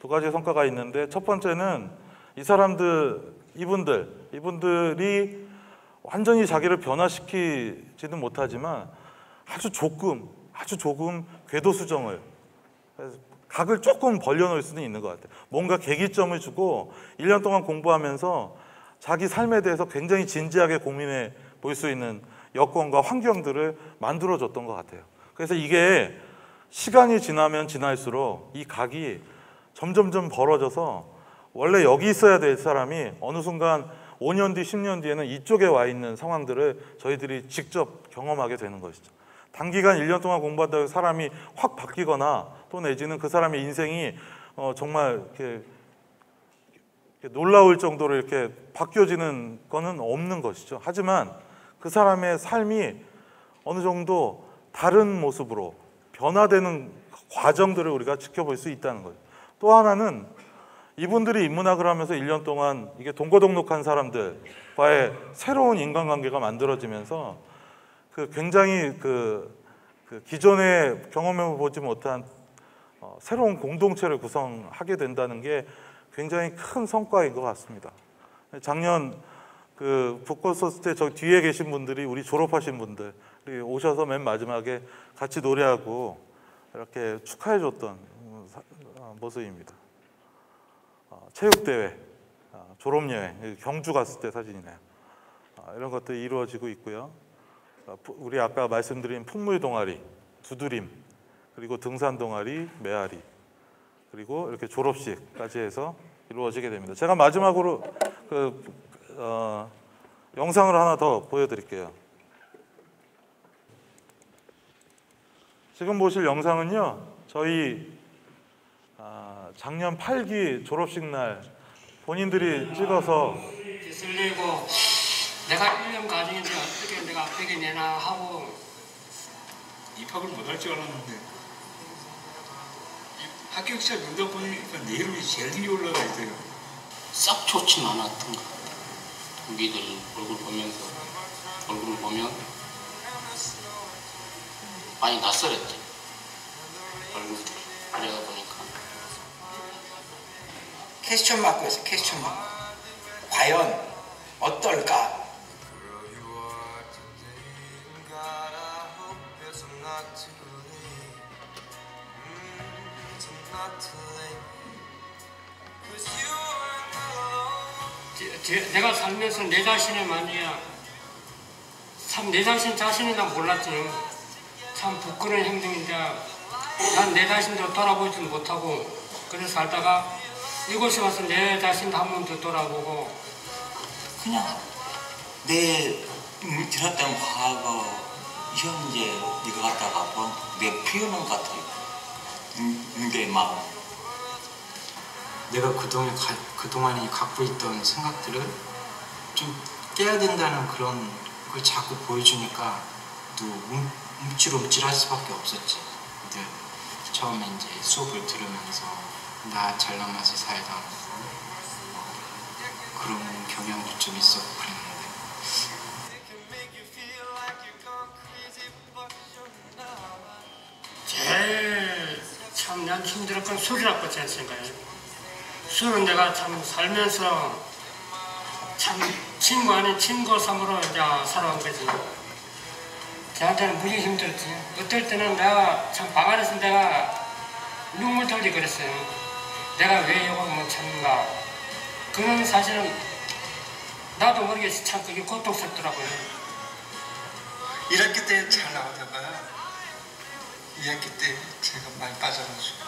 두 가지의 성과가 있는데, 첫 번째는 이 사람들, 이분들이 완전히 자기를 변화시키지는 못하지만 아주 조금 궤도 수정을, 각을 조금 벌려놓을 수는 있는 것 같아요. 뭔가 계기점을 주고 1년 동안 공부하면서 자기 삶에 대해서 굉장히 진지하게 고민해 볼 수 있는 여건과 환경들을 만들어줬던 것 같아요. 그래서 이게 시간이 지나면 지날수록 이 각이 점점점 벌어져서 원래 여기 있어야 될 사람이 어느 순간 5년 뒤, 10년 뒤에는 이쪽에 와 있는 상황들을 저희들이 직접 경험하게 되는 것이죠. 단기간 1년 동안 공부한다고 사람이 확 바뀌거나 또 내지는 그 사람의 인생이 정말 이렇게 놀라울 정도로 이렇게 바뀌어지는 거는 없는 것이죠. 하지만 그 사람의 삶이 어느 정도 다른 모습으로 변화되는 과정들을 우리가 지켜볼 수 있다는 거예요. 또 하나는 이분들이 인문학을 하면서 1년 동안 이게 동거동록한 사람들과의 새로운 인간관계가 만들어지면서 굉장히 기존에 경험해 보지 못한 새로운 공동체를 구성하게 된다는 게 굉장히 큰 성과인 것 같습니다. 작년 벚꽃 섰을 때 저 뒤에 계신 분들이 우리 졸업하신 분들 오셔서 맨 마지막에 같이 노래하고 이렇게 축하해 줬던 모습입니다. 체육대회, 졸업여행, 경주 갔을 때 사진이네요. 이런 것들이 이루어지고 있고요. 우리 아까 말씀드린 풍물 동아리, 두드림, 그리고 등산 동아리, 메아리, 그리고 이렇게 졸업식까지 해서 이루어지게 됩니다. 제가 마지막으로 영상을 하나 더 보여드릴게요. 지금 보실 영상은요, 저희 작년 8기 졸업식 날 본인들이 찍어서 쓸리고 내가 1년 과정인데 어떻게 내가 앞에 내나 하고 입학을 못할 줄 알았는데 합격 시작 응답 보니까 내 이름이 제일 위에 올라가 있어요. 싹 좋진 않았던 것 같아요. 동기들 얼굴 보면 많이 낯설었지, 얼굴들이. 그러다 보니까 퀘스천 마크였어요. 퀘스천 마크. 과연 어떨까? 내가 살면서 내 자신의 만이야. 참 내 자신이 난 몰랐지. 참 부끄러운 행동인데 난 내 자신도 돌아보지 못하고 그래서 살다가 이곳에 와서 내 자신도 한 번 더 돌아보고 그냥 내 지났던 과거, 현재 이거 갖다가 내 표현한 것 같아요. 내 마음. 내가 그동안에 갖고 있던 생각들을 좀 깨야 된다는 그런 걸 자꾸 보여주니까 또 움찔움찔할 수밖에 없었지. 근데 처음에 이제 수업을 들으면서 나 잘난 맛을 살다 그런 경향도 좀 있었고 그랬는데 제일 참 난 힘들었던 술이라고 제 생각해요. 술은 내가 참 살면서 참 친구 아닌 친구 삼으로 이제 살아온 거지. 저한테는 무지 힘들었지. 어떨 때는 내가 참 방 안에서 내가 눈물 돌리 그랬어요. 내가 왜 이걸 못 참는가. 그런 사실은 나도 모르게 참 그게 고통스럽더라고요. 1학기 때 잘 나오다가 2학기 때 제가 많이 빠져가지고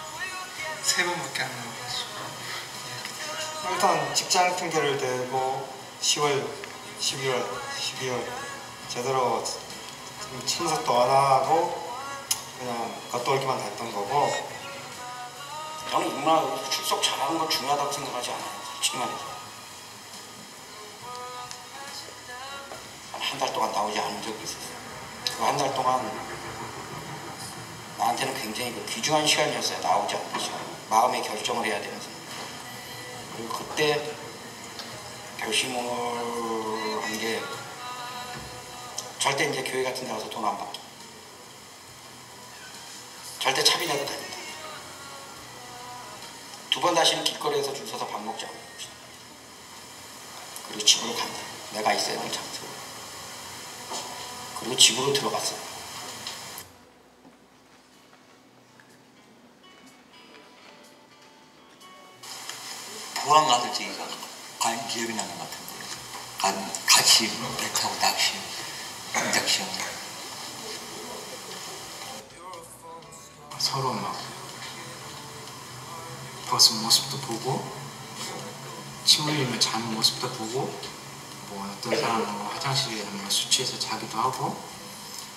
3번밖에 안 나와가지고 일단 직장 핑계를 대고 10월, 11월, 12월 제대로 참석도 안 하고 그냥 겉돌기만 했던 거고. 저는 인문학 출석 잘하는 건 중요하다고 생각하지 않아요. 솔직히 말해서. 한 달 동안 나오지 않은 적이 있었어요. 그 한 달 동안 나한테는 굉장히 귀중한 시간이었어요. 나오지 않는 시간. 마음의 결정을 해야 되는 시간. 그리고 그때 결심을 한 게 절대 이제 교회 같은 데 가서 돈 안 받기. 절대 차비라도 다닌다. 2번 다시는 길거리에서 줄 서서 밥 먹지 않고 그리고 집으로 간다. 내가 있어야 될 장소로. 그리고 집으로 들어갔어요. 부항 가서 저기가 기억이 나는 것 같은데 같이 배 타고 낚시 서로 막 벗은 모습도 보고 침 흘리며 자는 모습도 보고 뭐 어떤 사람은 뭐 화장실에 뭐 술 취해서 자기도 하고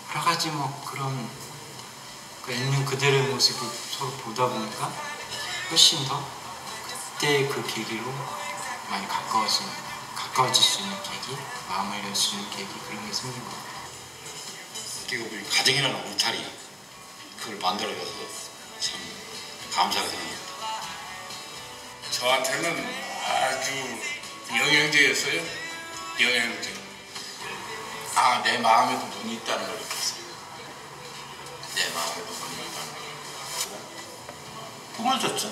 여러 가지 뭐 그런 그 있는 그대로의 모습을 서로 보다 보니까 훨씬 더 그때 그 계기로 많이 가까워질 수 있는 계기, 마음을 열 수 있는 계기 그런 게 생긴 것 같아요. 우리 가정이라는 울타리 그걸 만들어줘서 참 감사하게 생각합니다. 저한테는 아주 영양제였어요. 영양제. 내 마음에도 눈이 있다는 걸 느꼈어요. 내 마음에도 눈이 있다는 걸. 꿈을 줬죠.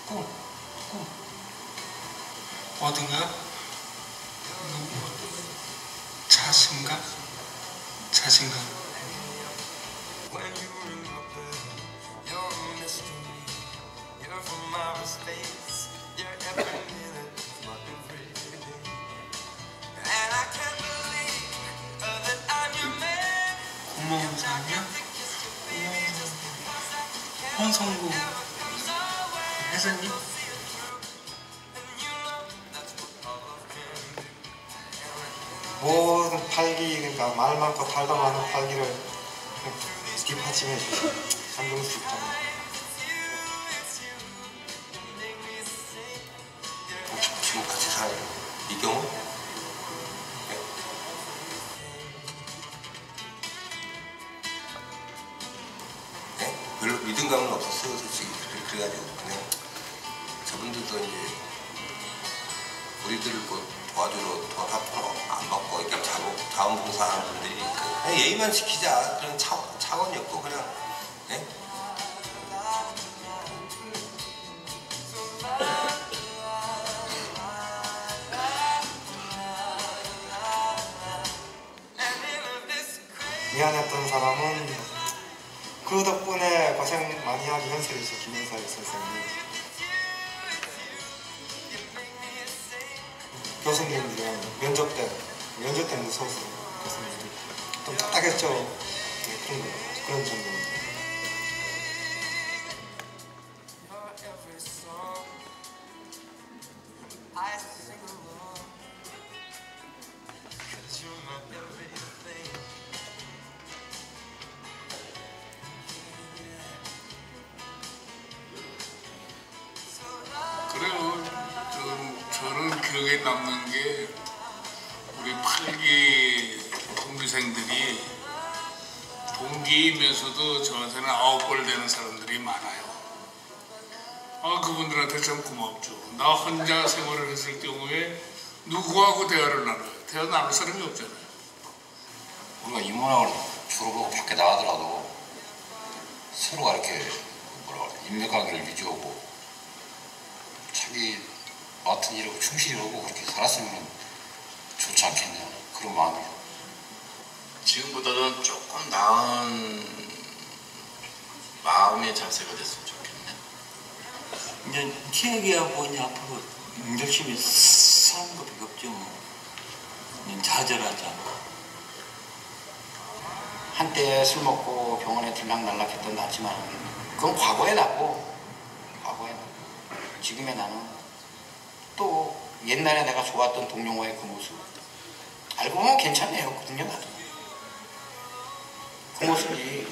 꿈. 어딘가 자신감. 고마운 사람이야? 홍성구 회장님? 모든 팔기, 그러니까 말 많고 탈도 많은 팔기를 뒷받침해 주신 한동수 입장입니다. 지금 같이 살아요. 이경우? 네? 별로 믿음감은 없었어요, 솔직히. 그래가지고 그냥 저분들도 이제 우리들을 도와주러 돈 앞으로 안 받고 그냥 자원봉사하는 분들이니까 그냥 예의만 지키자 그런 차원이었고 그냥 네? 미안했던 사람은 그 덕분에 고생 많이 하기 현실이죠. 김현사의 선생님. 교수님들이랑 면접 때 무서워서 교수님들 좀 딱딱했죠. 네, 그런 정도입니다. 그래요. 저는 기억에 남는 게 우리 8기 동기생들이 동기이면서도 저한테는 9벌 되는 사람들이 많아요. 그분들한테 참 고맙죠. 나 혼자 생활을 했을 경우에 누구하고 대화를 나눠요? 대화 나눌 사람이 없잖아요. 우리가 인문학을 졸업하고 밖에 나가더라도 서로가 이렇게 인맥관계를 유지하고 자기 맡은 일하고 충실히 하고 그렇게 살았으면 좋지 않겠냐 그런 마음이에요. 지금보다는 조금 나은 마음의 자세가 됐으면 좋겠네. 이제 기억이하고 이제 앞으로 열심히 사는 것밖에 없죠. 뭐. 좌절하자. 한때 술 먹고 병원에 들락날락했던 나지만 그건 과거에 나고 지금의 나는 또 옛날에 내가 좋았던 동료와의 그 모습 알고 보면 괜찮네요거든요. 나도 그 모습이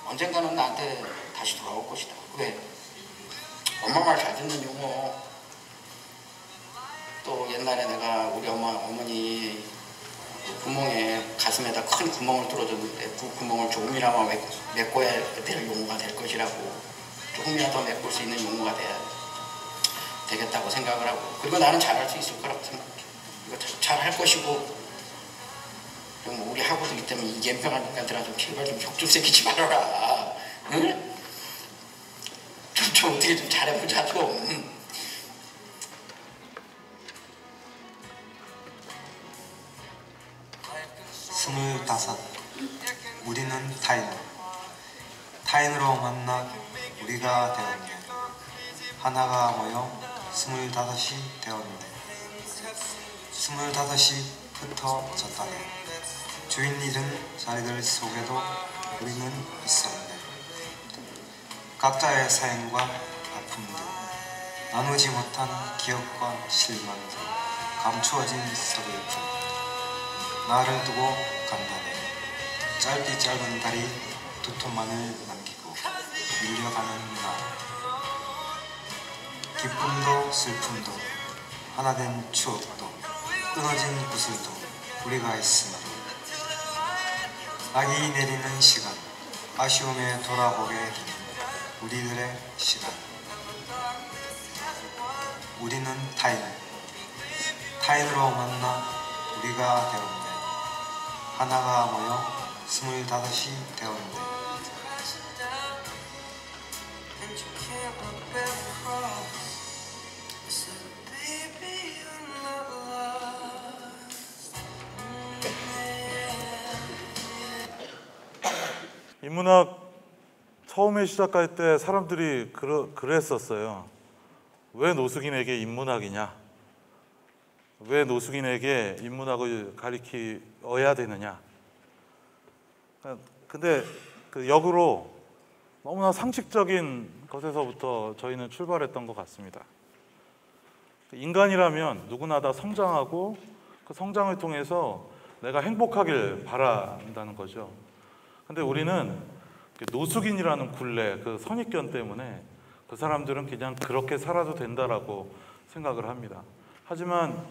언젠가는 나한테 다시 돌아올 것이다. 왜? 엄마 말 잘 듣는 용어, 또 옛날에 내가 우리 어머니 구멍에 가슴에다 큰 구멍을 뚫어줬는데 그 구멍을 조금이나마 메꿔야 될 용어가 될 것이라고, 조금이라도 메꿀 수 있는 용어가 되겠다고 생각을 하고, 그리고 나는 잘할 수 있을 거라고 생각해. 이거 잘 할 것이고 좀 우리 하고도 있다면 이gem평하니까 들어서 제발 좀 벽 좀 새기지 말아라. 응? 좀 어떻게 좀 잘해보자 좀. 스물다섯, 우리는 타인으로 만나 우리가 되었네. 하나가 모여 25이 되었네. 25이 흩어졌다네. 주인 잃은 자리들 속에도 우리는 있었네. 각자의 사연과 아픔들, 나누지 못한 기억과 실망들, 감추어진 서글픔, 나를 두고 간다네. 짧은 다리 두 톱만을 남기고 밀려가는 나. 기쁨도 슬픔도 하나된 추억도 끊어진 구슬도 우리가 있으므로 낙이 내리는 시간, 아쉬움에 돌아보게 되는 우리들의 시간. 우리는 타인으로 만나 우리가 되었네. 하나가 모여 25이 되었네. 인문학 처음에 시작할 때 사람들이 그랬었어요. 왜 노숙인에게 인문학이냐? 왜 노숙인에게 인문학을 가르쳐야 되느냐? 근데 그 역으로 너무나 상식적인 것에서부터 저희는 출발했던 것 같습니다. 인간이라면 누구나 다 성장하고 그 성장을 통해서 내가 행복하길 바란다는 거죠. 근데 우리는 노숙인이라는 굴레, 그 선입견 때문에 그 사람들은 그냥 그렇게 살아도 된다라고 생각을 합니다. 하지만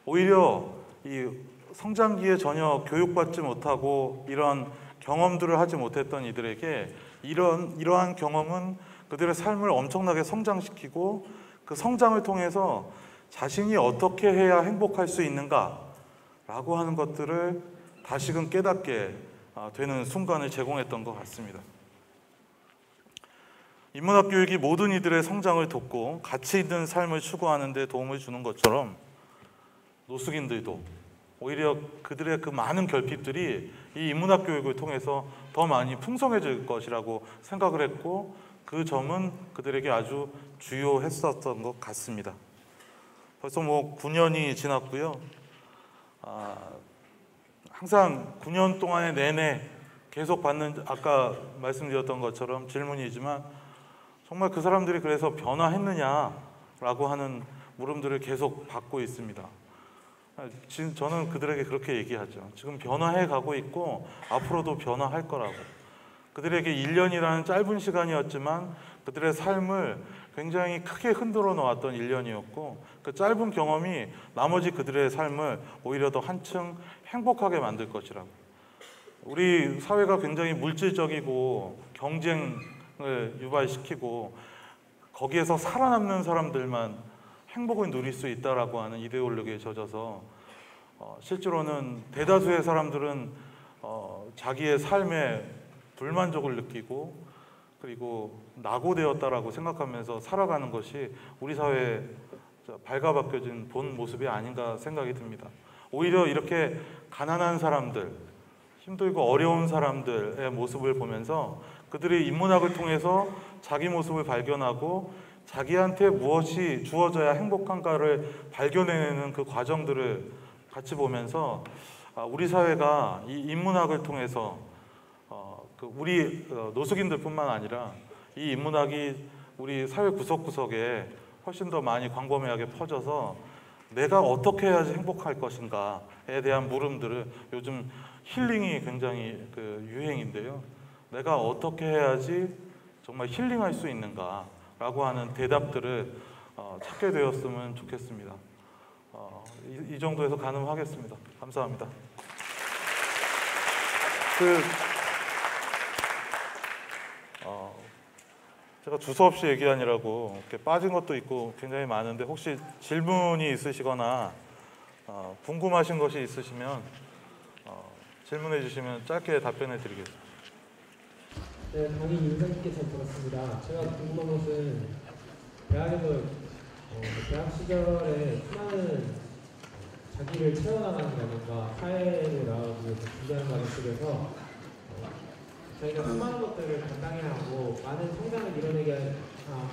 오히려 이 성장기에 전혀 교육받지 못하고 이런 경험들을 하지 못했던 이들에게 이러한 경험은 그들의 삶을 엄청나게 성장시키고 그 성장을 통해서 자신이 어떻게 해야 행복할 수 있는가라고 하는 것들을 다시금 깨닫게 되는 순간을 제공했던 것 같습니다. 인문학 교육이 모든 이들의 성장을 돕고 가치 있는 삶을 추구하는 데 도움을 주는 것처럼 노숙인들도 오히려 그들의 그 많은 결핍들이 이 인문학 교육을 통해서 더 많이 풍성해질 것이라고 생각을 했고 그 점은 그들에게 아주 주요했었던 것 같습니다. 벌써 9년이 지났고요. 항상 9년 동안의 내내 계속 받는, 아까 말씀드렸던 것처럼 질문이지만 정말 그 사람들이 그래서 변화했느냐라고 하는 물음들을 계속 받고 있습니다. 지금 저는 그들에게 그렇게 얘기하죠. 지금 변화해 가고 있고 앞으로도 변화할 거라고. 그들에게 1년이라는 짧은 시간이었지만 그들의 삶을 굉장히 크게 흔들어 놓았던 1년이었고 그 짧은 경험이 나머지 그들의 삶을 오히려 더 한층 행복하게 만들 것이라고. 우리 사회가 굉장히 물질적이고 경쟁을 유발시키고 거기에서 살아남는 사람들만 행복을 누릴 수 있다라고 하는 이데올로기에 젖어서 실제로는 대다수의 사람들은 자기의 삶에 불만족을 느끼고 그리고 낙오되었다라고 생각하면서 살아가는 것이 우리 사회에 발가벗겨진 본 모습이 아닌가 생각이 듭니다. 오히려 이렇게 가난한 사람들, 힘들고 어려운 사람들의 모습을 보면서 그들이 인문학을 통해서 자기 모습을 발견하고 자기한테 무엇이 주어져야 행복한가를 발견해내는 그 과정들을 같이 보면서 우리 사회가 이 인문학을 통해서 우리 노숙인들뿐만 아니라 이 인문학이 우리 사회 구석구석에 훨씬 더 많이 광범위하게 퍼져서 내가 어떻게 해야지 행복할 것인가에 대한 물음들을 요즘 힐링이 굉장히 유행인데요. 내가 어떻게 해야지 정말 힐링할 수 있는가 라고 하는 대답들을 찾게 되었으면 좋겠습니다. 이 정도에서 가능하겠습니다. 감사합니다. 제가 주저없이 얘기하느라고 이렇게 빠진 것도 있고 굉장히 많은데 혹시 질문이 있으시거나 궁금하신 것이 있으시면 질문해 주시면 짧게 답변해 드리겠습니다. 네, 강의 인상 깊게 잘 들었습니다. 제가 궁금한 것은 대학에서 대학 시절에 수많은 자기를 채워나가는 과정과 사회로 나가기 위해서 준비하는 과정 속에서 저희가 수많은 것들을 감당해야 하고 많은 성장을 이뤄내게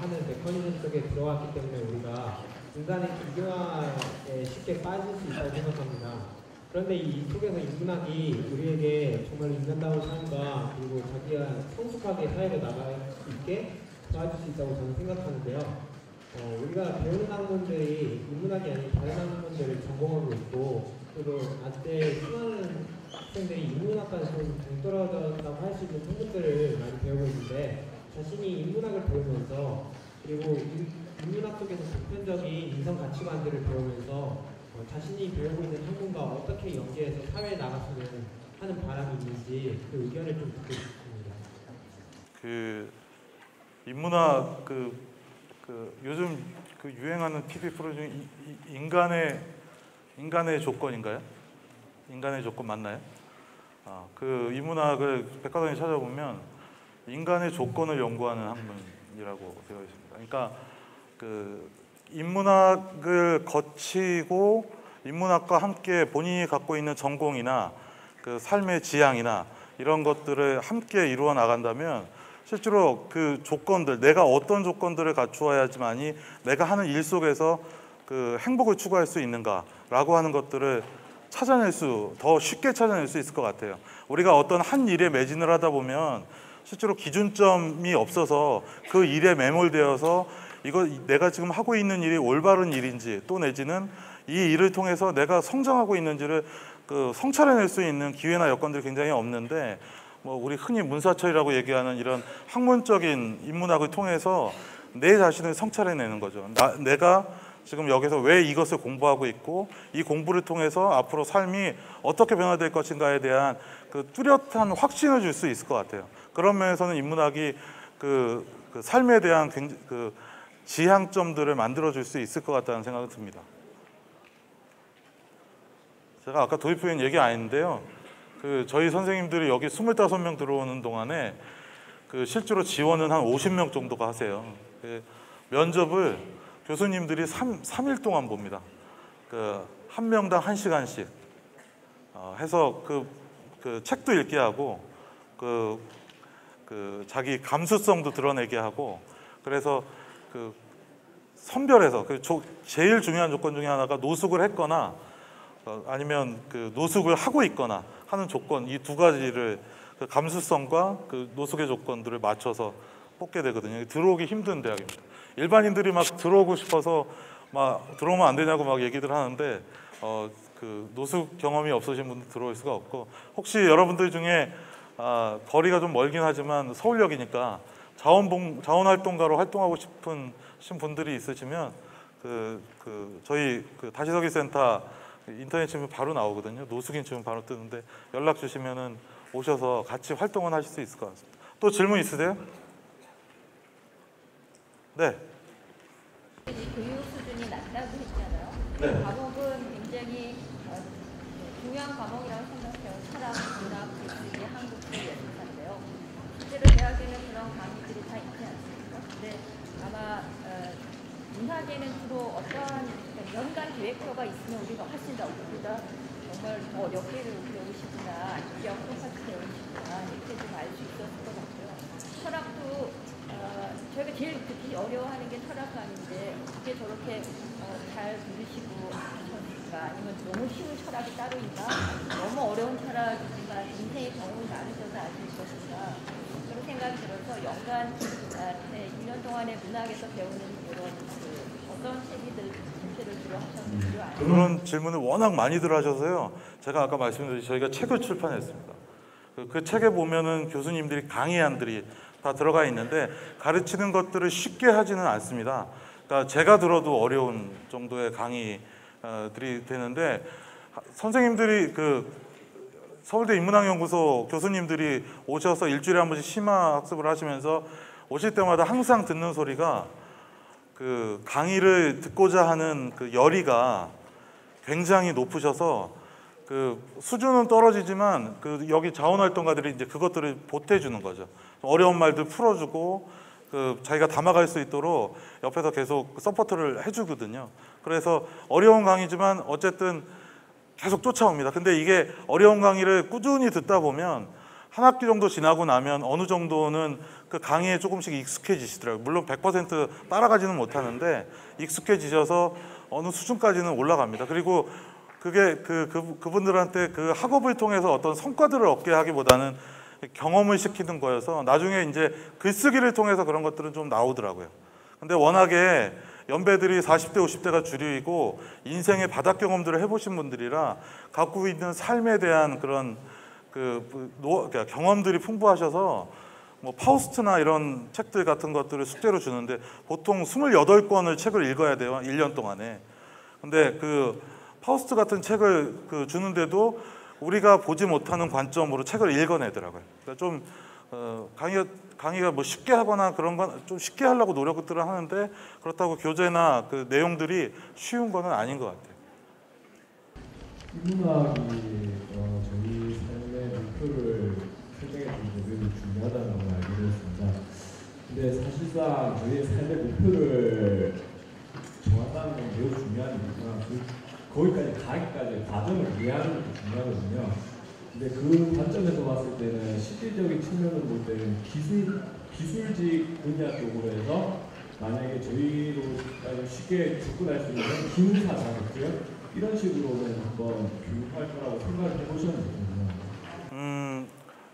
하는 메커니즘 속에 들어왔기 때문에 우리가 인간의 기교화에 쉽게 빠질 수 있다고 생각합니다. 그런데 이 속에서 인문학이 우리에게 정말 인간다운 삶과 그리고 자기가 성숙하게 사회로 나갈 수 있게 도와줄 수 있다고 저는 생각하는데요. 우리가 배우는 학문들이 인문학이 아닌 다른 학문들을 전공하고 있고 그리고 아때 수많은 학생들이 인문학과에서 동떨어졌다고 할 수 있는 학문들을 많이 배우고 있는데 자신이 인문학을 배우면서 그리고 인문학 속에서 보편적인 인성 가치관들을 배우면서 자신이 배우고 있는 학문과 어떻게 연계해서 사회에 나갔으면 하는 바람이 있는지 그 의견을 좀 듣고 싶습니다. 그 인문학 요즘 그 유행하는 TV 프로 중에 인간의 조건인가요? 인간의 조건 맞나요? 그 인문학을 백과사전에 찾아보면 인간의 조건을 연구하는 학문이라고 되어 있습니다. 그러니까 그 인문학을 거치고 인문학과 함께 본인이 갖고 있는 전공이나 그 삶의 지향이나 이런 것들을 함께 이루어 나간다면 실제로 그 조건들, 내가 어떤 조건들을 갖추어야지만이 내가 하는 일 속에서 그 행복을 추구할 수 있는가라고 하는 것들을 더 쉽게 찾아낼 수 있을 것 같아요. 우리가 어떤 한 일에 매진을 하다 보면 실제로 기준점이 없어서 그 일에 매몰되어서 이거 내가 지금 하고 있는 일이 올바른 일인지 또 내지는 이 일을 통해서 내가 성장하고 있는지를 그 성찰해낼 수 있는 기회나 여건들이 굉장히 없는데 우리 흔히 문사철이라고 얘기하는 이런 학문적인 인문학을 통해서 내 자신을 성찰해내는 거죠. 내가 지금 여기서 왜 이것을 공부하고 있고 이 공부를 통해서 앞으로 삶이 어떻게 변화될 것인가에 대한 그 뚜렷한 확신을 줄 수 있을 것 같아요. 그런 면에서는 인문학이 그 삶에 대한 그 지향점들을 만들어줄 수 있을 것 같다는 생각이 듭니다. 제가 아까 도입부인 얘기 안 했는데요. 저희 선생님들이 여기 25명 들어오는 동안에 실제로 지원은 한 50명 정도가 하세요. 면접을 교수님들이 3일 동안 봅니다. 한 명당 1시간씩 해서 그 책도 읽게 하고 자기 감수성도 드러내게 하고 그래서 선별해서 제일 중요한 조건 중에 하나가 노숙을 했거나 아니면 노숙을 하고 있거나 하는 조건 이 두 가지를 감수성과 노숙의 조건들을 맞춰서 뽑게 되거든요. 들어오기 힘든 대학입니다. 일반인들이 막 들어오고 싶어서 막 들어오면 안 되냐고 막 얘기들 하는데 노숙 경험이 없으신 분들 들어올 수가 없고 혹시 여러분들 중에 거리가 좀 멀긴 하지만 서울역이니까 자원활동가로 활동하고 싶은 분들이 있으시면 저희 다시서기센터 인터넷 치면 바로 나오거든요. 노숙인 치면 바로 뜨는데 연락 주시면은 오셔서 같이 활동을 하실 수 있을 것 같습니다. 또 질문 있으세요? 네. 교육 수준이 낮다고 했잖아요. 네. 과목은 굉장히 중요한 과목이라고 생각해요. 철학, 문학, 예술, 한국사, 예술사인데요. 실제로 대학에는 그런 강의들이 다 있지 않습니까? 근데 아마 문학에는 주로 어떠한 연간 계획표가 있으면 우리가 훨씬 더 우리가 정말 더 어렵게 배우시구나, 기억 똑같이 배우시구나 이렇게 좀 알 수 있었을 것 같고요. 철학도 저희가 제일 듣기 어려워하는 게 철학관인데 어떻게 저렇게 잘 들으시고 하셨을까? 아니면 너무 쉬운 철학이 따로 있나? 너무 어려운 철학이니까 인생의 경험이 많으셔서 아실 것인가? 그런 생각이 들어서 연간 1년 동안의 문학에서 배우는 이런 어떤 책이들 전체를 주로 하셨는지요? 그런 질문을 워낙 많이들 하셔서요. 제가 아까 말씀드렸듯이 저희가 책을 출판했습니다. 그 책에 보면은 교수님들이 강의안들이 다 들어가 있는데 가르치는 것들을 쉽게 하지는 않습니다. 그러니까 제가 들어도 어려운 정도의 강의들이 되는데 선생님들이 서울대 인문학연구소 교수님들이 오셔서 일주일에 한 번씩 심화 학습을 하시면서 오실 때마다 항상 듣는 소리가 강의를 듣고자 하는 열의가 굉장히 높으셔서 그 수준은 떨어지지만 그 여기 자원활동가들이 이제 그것들을 보태주는 거죠. 어려운 말들 풀어주고 그 자기가 담아갈 수 있도록 옆에서 계속 서포트를 해주거든요. 그래서 어려운 강의지만 어쨌든 계속 쫓아옵니다. 근데 이게 어려운 강의를 꾸준히 듣다 보면 한 학기 정도 지나고 나면 어느 정도는 그 강의에 조금씩 익숙해지시더라고요. 물론 100% 따라가지는 못하는데 익숙해지셔서 어느 수준까지는 올라갑니다. 그리고 그게 그분들한테 그 학업을 통해서 어떤 성과들을 얻게 하기보다는 경험을 시키는 거여서 나중에 이제 글쓰기를 통해서 그런 것들은 좀 나오더라고요. 근데 워낙에 연배들이 40대, 50대가 주류이고 인생의 바닥 경험들을 해보신 분들이라 갖고 있는 삶에 대한 그런 그러니까 경험들이 풍부하셔서 뭐 파우스트나 이런 책들 같은 것들을 숙제로 주는데 보통 28권을 책을 읽어야 돼요. 1년 동안에. 근데 그 파우스트 같은 책을 주는데도 우리가 보지 못하는 관점으로 책을 읽어내더라고요. 그러니까 좀 강의가 뭐 쉽게 하거나 그런 건 좀 쉽게 하려고 노력들을 하는데 그렇다고 교재나 그 내용들이 쉬운 거는 아닌 것 같아요. 인문학이 저희 삶의 목표를 설정해 주는 게 매우 중요하다는 걸 알게 되었습니다. 근데 사실상 저희의 삶의 목표를 정한다는 건 매우 중요한 일이지만 거기까지 가기까지 과정을 이해하는 것도 중요하거든요. 근데 그 관점에서 봤을 때는 실질적인 측면으로 볼 때는 기술직 분야 쪽으로 해서 만약에 저희로 쉽게 접근할 수 있는 기능사 자격증 이런 식으로는 한번 교육할 거라고 생각을 해보셨는지요?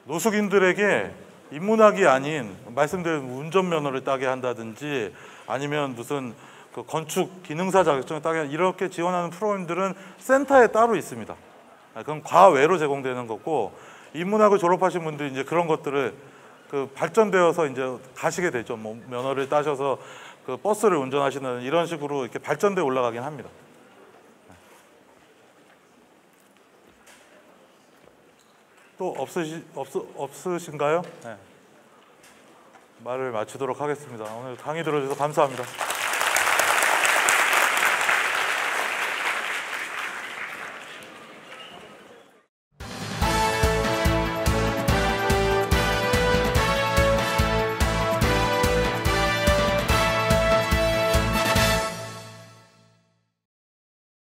노숙인들에게 인문학이 아닌 말씀드린 운전면허를 따게 한다든지 아니면 무슨 그 건축 기능사 자격증을 따게 이렇게 지원하는 프로그램들은 센터에 따로 있습니다. 그건 과외로 제공되는 거고 인문학을 졸업하신 분들이 이제 그런 것들을 그 발전되어서 이제 가시게 되죠. 뭐 면허를 따셔서 그 버스를 운전하시는 이런 식으로 이렇게 발전돼 올라가긴 합니다. 또 없으신가요? 네. 말을 마치도록 하겠습니다. 오늘 강의 들어주셔서 감사합니다.